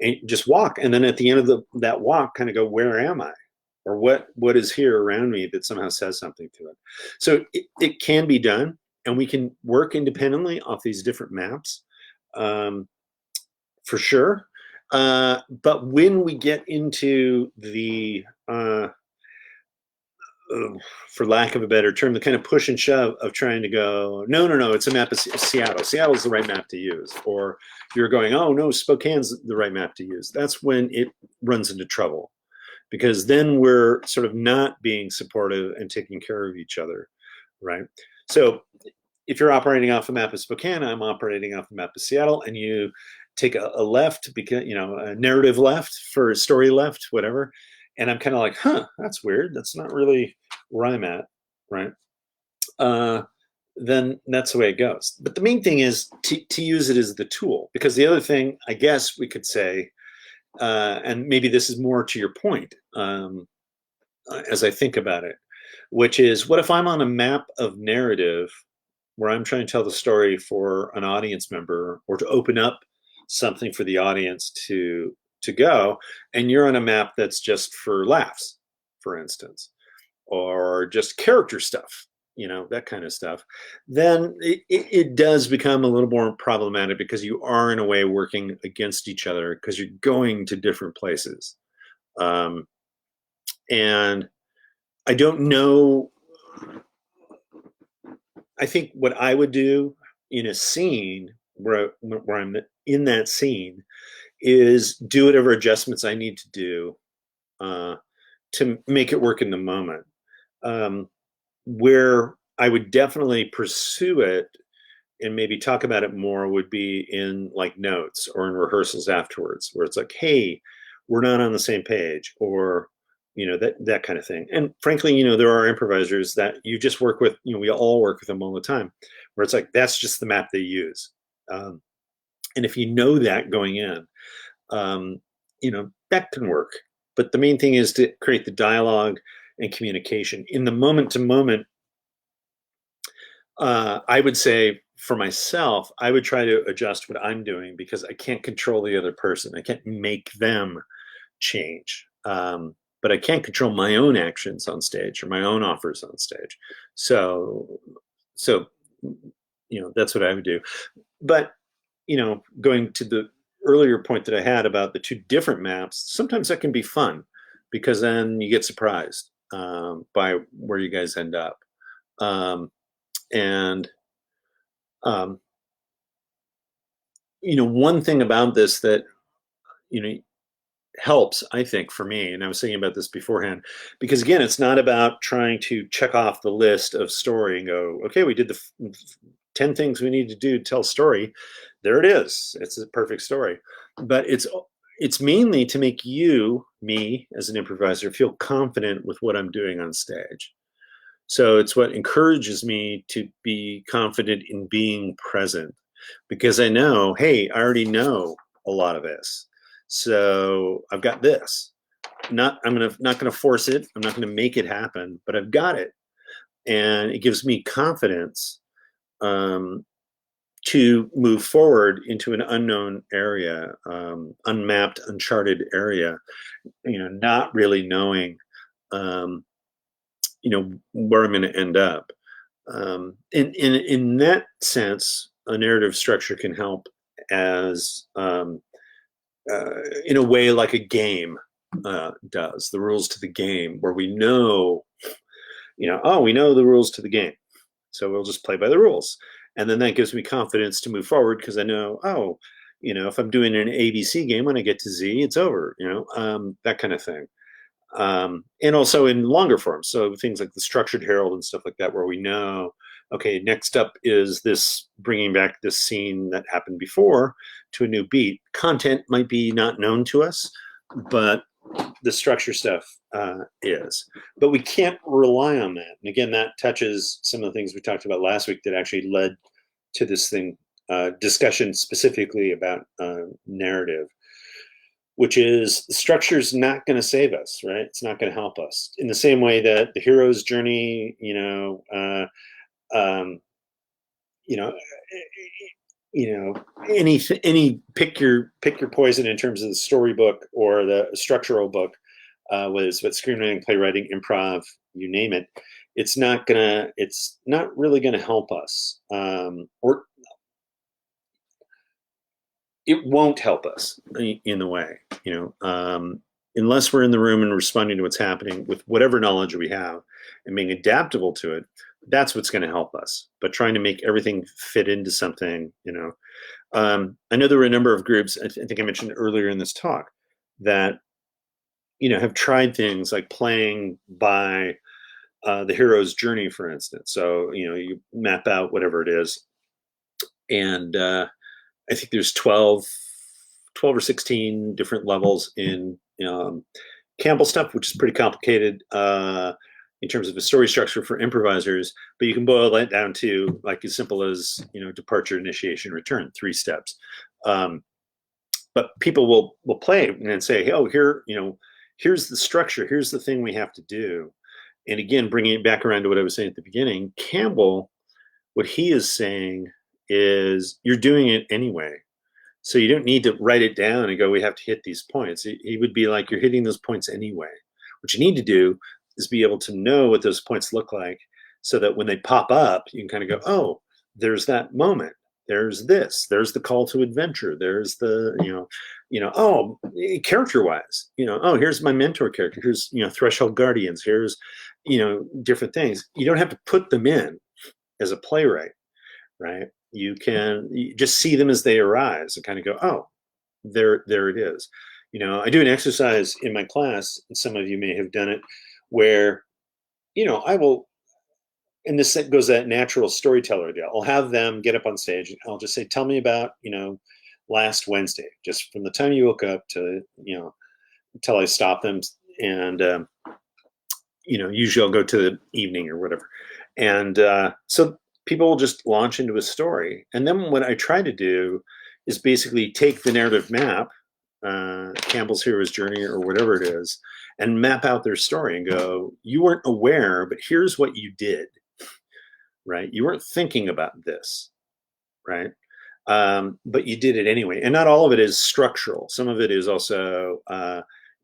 and just walk. And then at the end of that walk, kind of go, where am I? Or what is here around me that somehow says something to it? So it can be done, and we can work independently off these different maps, for sure. But when we get into the for lack of a better term, the kind of push and shove of trying to go, no, it's a map of Seattle. Seattle's the right map to use. Or you're going, oh, no, Spokane's the right map to use. That's when it runs into trouble, because then we're sort of not being supportive and taking care of each other, right? So if you're operating off a map of Spokane, I'm operating off a map of Seattle, and you take a left, because, a narrative left for a story left, whatever. And I'm kind of like, that's weird. That's not really where I'm at, right? Then that's the way it goes. But the main thing is to use it as the tool, because the other thing, I guess we could say, and maybe this is more to your point, as I think about it, which is, what if I'm on a map of narrative where I'm trying to tell the story for an audience member, or to open up something for the audience to go, and you're on a map that's just for laughs, for instance, or just character stuff, that kind of stuff, then it does become a little more problematic, because you are in a way working against each other, because you're going to different places. And I don't know, I think what I would do in a scene where I'm in that scene is do whatever adjustments I need to do to make it work in the moment. Where I would definitely pursue it and maybe talk about it more would be in like notes or in rehearsals afterwards, where it's like, hey, we're not on the same page, or that kind of thing. And frankly, there are improvisers that you just work with, we all work with them all the time, where it's like, that's just the map they use. And if you know that going in, that can work. But the main thing is to create the dialogue and communication in the moment to moment. I would say for myself, I would try to adjust what I'm doing, because I can't control the other person. I can't make them change. But I can't control my own actions on stage or my own offers on stage. So that's what I would do. But going to earlier point that I had about the two different maps, sometimes that can be fun because then you get surprised by where you guys end up. Um, and um, one thing about this that you know helps, I think, for me, and I was thinking about this beforehand, because again, it's not about trying to check off the list of story and go, okay, we did the 10 things we need to do to tell a story. There it is. It's a perfect story. But it's mainly to make me, as an improviser, feel confident with what I'm doing on stage. So it's what encourages me to be confident in being present because I know, hey, I already know a lot of this. So I've got this. Not gonna force it. I'm not gonna make it happen, but I've got it. And it gives me confidence um, to move forward into an unknown area, unmapped, uncharted area, not really knowing um, where I'm going to end up. In that sense, a narrative structure can help as in a way like a game does. The rules to the game, where we know, oh, we know the rules to the game, so we'll just play by the rules, and then that gives me confidence to move forward because I know, oh, if I'm doing an ABC game, when I get to Z, it's over. That kind of thing. And also in longer forms, so things like the structured herald and stuff like that, where we know, okay, next up is this bringing back this scene that happened before to a new beat. Content might be not known to us, but the structure stuff is. But we can't rely on that. And again, that touches some of the things we talked about last week that actually led to this thing, discussion specifically about narrative, which is the structure is not going to save us, right? It's not going to help us in the same way that the hero's journey, um, you know, any pick your poison in terms of the storybook or the structural book, whether it's about screenwriting, playwriting, improv, you name it. It's not really gonna help us, or it won't help us in the way, unless we're in the room and responding to what's happening with whatever knowledge we have and being adaptable to it. That's what's going to help us. But trying to make everything fit into something, I know there were a number of groups, I think I mentioned earlier in this talk, that have tried things like playing by the hero's journey, for instance. So you map out whatever it is, and I think there's 12 or 16 different levels in Campbell stuff, which is pretty complicated in terms of a story structure for improvisers, but you can boil that down to like as simple as, departure, initiation, return, 3 steps. But people will play and say, hey, oh, here's the structure, here's the thing we have to do. And again, bringing it back around to what I was saying at the beginning, Campbell, what he is saying is you're doing it anyway. So you don't need to write it down and go, we have to hit these points. He would be like, you're hitting those points anyway. What you need to do is be able to know what those points look like so that when they pop up, you can kind of go, oh, there's that moment. There's this. There's the call to adventure. There's the, oh, character wise, oh, here's my mentor character. Here's, threshold guardians. Here's, different things. You don't have to put them in as a playwright, right? You just see them as they arise and kind of go, oh, there it is. I do an exercise in my class, and some of you may have done it, where, I will, and this goes that natural storyteller deal. I'll have them get up on stage and I'll just say, tell me about, last Wednesday, just from the time you woke up to, until I stop them. And, usually I'll go to the evening or whatever. And so people will just launch into a story. And then what I try to do is basically take the narrative map, Campbell's hero's journey or whatever it is, and map out their story and go, you weren't aware, but here's what you did, right? You weren't thinking about this, right? But you did it anyway. And not all of it is structural. Some of it is also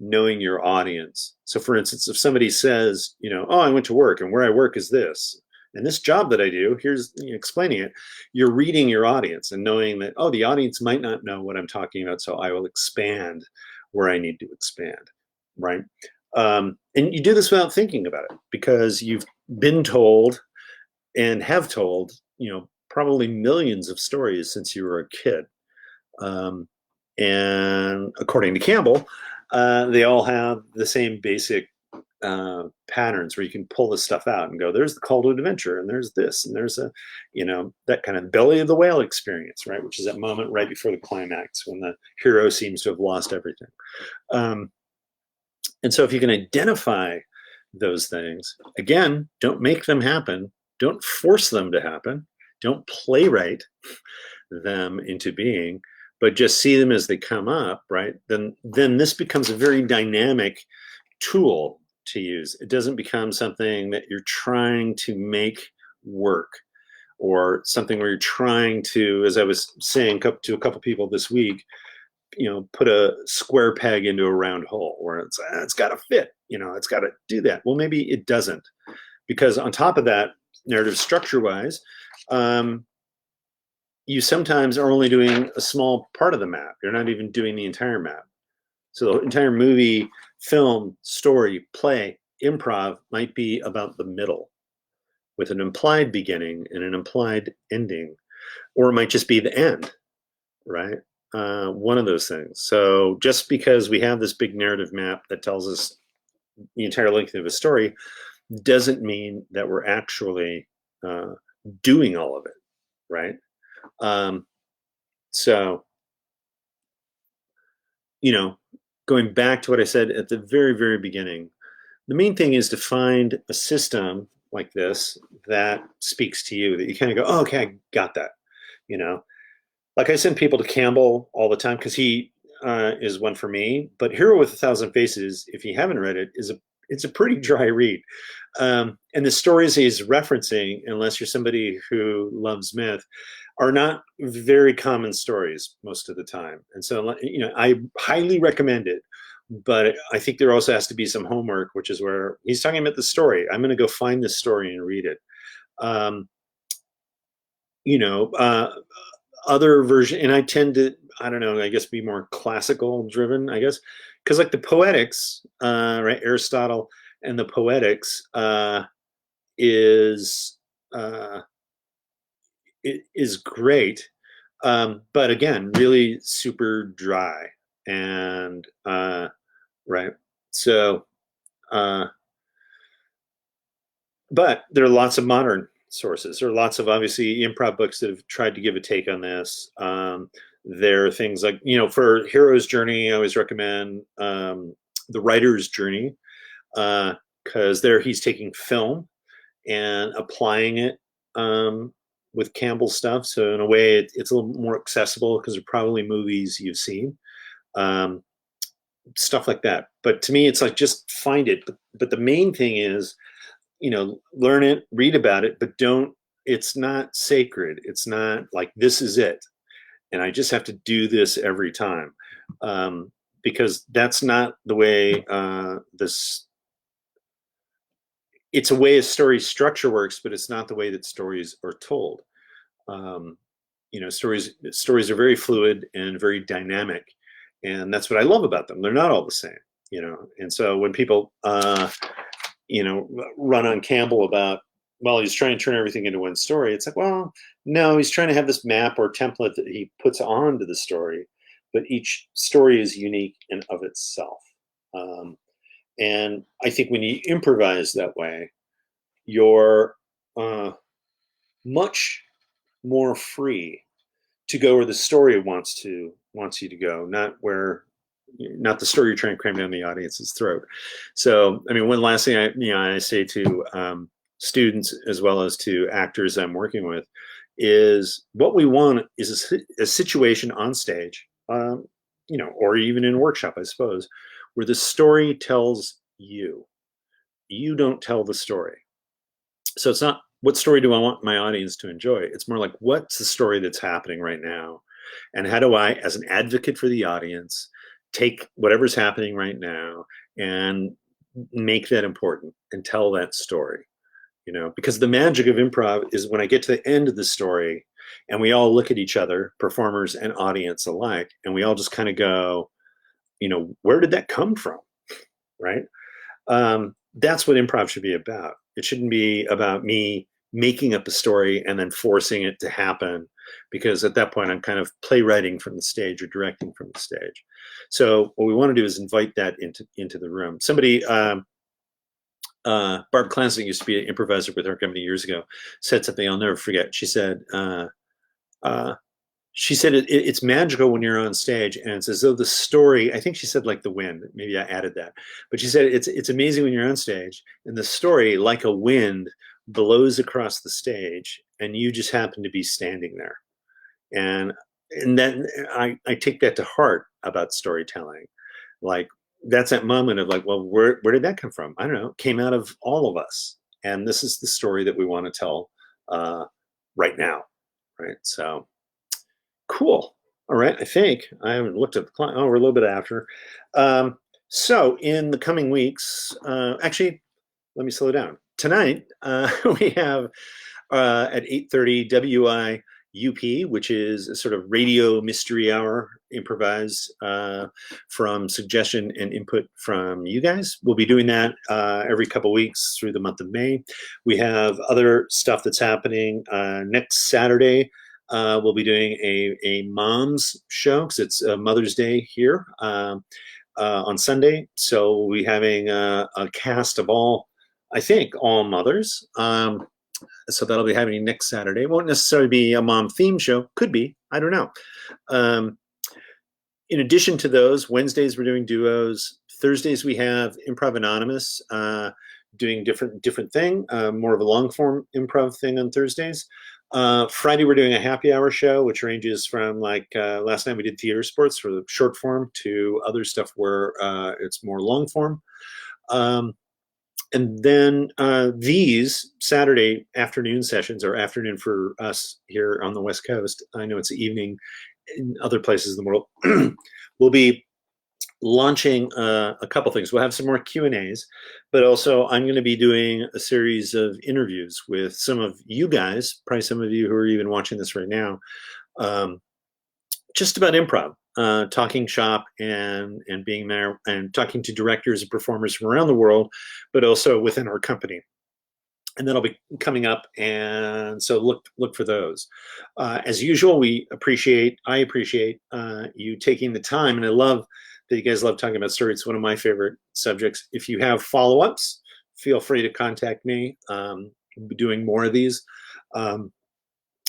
knowing your audience. So for instance, if somebody says, oh, I went to work and where I work is this, And this job that I do, here's explaining it. You're reading your audience and knowing that, oh, the audience might not know what I'm talking about, so I will expand where I need to expand, right? And you do this without thinking about it because you've been told and have told, probably millions of stories since you were a kid. Um, and according to Campbell, they all have the same basic patterns where you can pull this stuff out and go, there's the call to adventure, and there's this, and there's that kind of belly of the whale experience, right? Which is that moment right before the climax when the hero seems to have lost everything. And so if you can identify those things, again, don't make them happen. Don't force them to happen. Don't playwright them into being, but just see them as they come up, right? Then this becomes a very dynamic tool to use. It doesn't become something that you're trying to make work, or something where you're trying to, as I was saying to a couple people this week, put a square peg into a round hole, where it's got to fit, it's got to do that. Well, maybe it doesn't, because on top of that, narrative structure wise, you sometimes are only doing a small part of the map. You're not even doing the entire map. So the entire movie, film, story, play, improv might be about the middle, with an implied beginning and an implied ending, or it might just be the end, right? One of those things. So just because we have this big narrative map that tells us the entire length of a story doesn't mean that we're actually doing all of it, right? So, going back to what I said at the very, very beginning, the main thing is to find a system like this that speaks to you, that you kind of go, oh, okay, I got that. Like I send people to Campbell all the time because he is one for me. But Hero with a Thousand Faces, if you haven't read it, it's a pretty dry read. And the stories he's referencing, unless you're somebody who loves myth, are not very common stories most of the time. And so, I highly recommend it. But I think there also has to be some homework, which is where he's talking about the story. I'm going to go find this story and read it. Other version, and I tend to, I don't know, I guess be more classical driven, I guess, because like the Poetics, right, Aristotle and the Poetics is great, but again, really super dry, and right, so but there are lots of modern sources. There are lots of obviously improv books that have tried to give a take on this. There are things like, for Hero's Journey, I always recommend The Writer's Journey, because there he's taking film and applying it with Campbell's stuff. So in a way, it's a little more accessible because they're probably movies you've seen, stuff like that. But to me, it's like, just find it. But the main thing is, learn it, read about it, but it's not sacred. It's not like, this is it, and I just have to do this every time, because that's not the way it's a way a story structure works, but it's not the way that stories are told. Stories are very fluid and very dynamic, and that's what I love about them. They're not all the same, and so when people run on Campbell about, well, he's trying to turn everything into one story. It's like, well, no, he's trying to have this map or template that he puts onto the story, but each story is unique and of itself. And I think when you improvise that way, you're much more free to go where the story wants you to go, not the story you're trying to cram down the audience's throat. So, I mean, one last thing I say to students as well as to actors I'm working with is, what we want is a situation on stage, or even in a workshop, I suppose, where the story tells you. You don't tell the story. So it's not, what story do I want my audience to enjoy? It's more like, what's the story that's happening right now? And how do I, as an advocate for the audience, take whatever's happening right now and make that important and tell that story, because the magic of improv is when I get to the end of the story and we all look at each other, performers and audience alike, and we all just kind of go, where did that come from? Right? That's what improv should be about. It shouldn't be about me making up a story and then forcing it to happen, because at that point I'm kind of playwriting from the stage or directing from the stage. So what we want to do is invite that into the room. Somebody, Barb Clancy used to be an improviser with our company years ago, said something I'll never forget. She said, uh, it's magical when you're on stage, and it's as though the story, I think she said like the wind, maybe I added that, but she said it's amazing when you're on stage and the story, like a wind, blows across the stage and you just happen to be standing there. And then I take that to heart about storytelling. Like, that's that moment of like, well, where did that come from? I don't know. It came out of all of us, and this is the story that we want to tell right now, right? So cool. All right. I think I haven't looked at the clock. Oh, we're a little bit after. So in the coming weeks, actually, let me slow down. Tonight, we have at 8:30 WIUP, which is a sort of radio mystery hour, improvise from suggestion and input from you guys. We'll be doing that every couple weeks through the month of May. We have other stuff that's happening next Saturday. We'll be doing a mom's show because it's Mother's Day here on Sunday. So we'll be having a cast of I think all mothers. So that'll be happening next Saturday. It won't necessarily be a mom theme show. Could be. I don't know. In addition to those, Wednesdays we're doing duos. Thursdays we have Improv Anonymous doing different thing, more of a long form improv thing on Thursdays. Friday we're doing a happy hour show, which ranges from like last night we did theater sports for the short form to other stuff where it's more long form. And then these Saturday afternoon sessions, or afternoon for us here on the West Coast, I know it's the evening in other places in the world, we'll be launching a couple things. We'll have some more Q&As, but also I'm going to be doing a series of interviews with some of you guys, probably some of you who are even watching this right now, just about improv. Talking shop and being there and talking to directors and performers from around the world, but also within our company. And that'll be coming up, and so look for those. As usual, I appreciate you taking the time, and I love that you guys love talking about story. It's one of my favorite subjects. If you have follow-ups, feel free to contact me. We'll be doing more of these. Or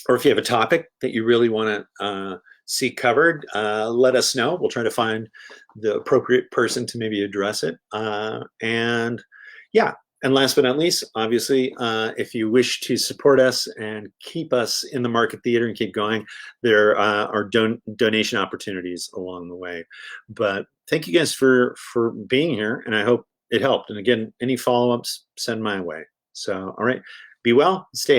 if you have a topic that you really want to see covered, let us know. We'll try to find the appropriate person to maybe address it. And yeah, and last but not least, obviously, if you wish to support us and keep us in the Market Theater and keep going, there are donation opportunities along the way. But thank you guys for being here, and I hope it helped. And again, any follow-ups, send my way. So, all right, be well, stay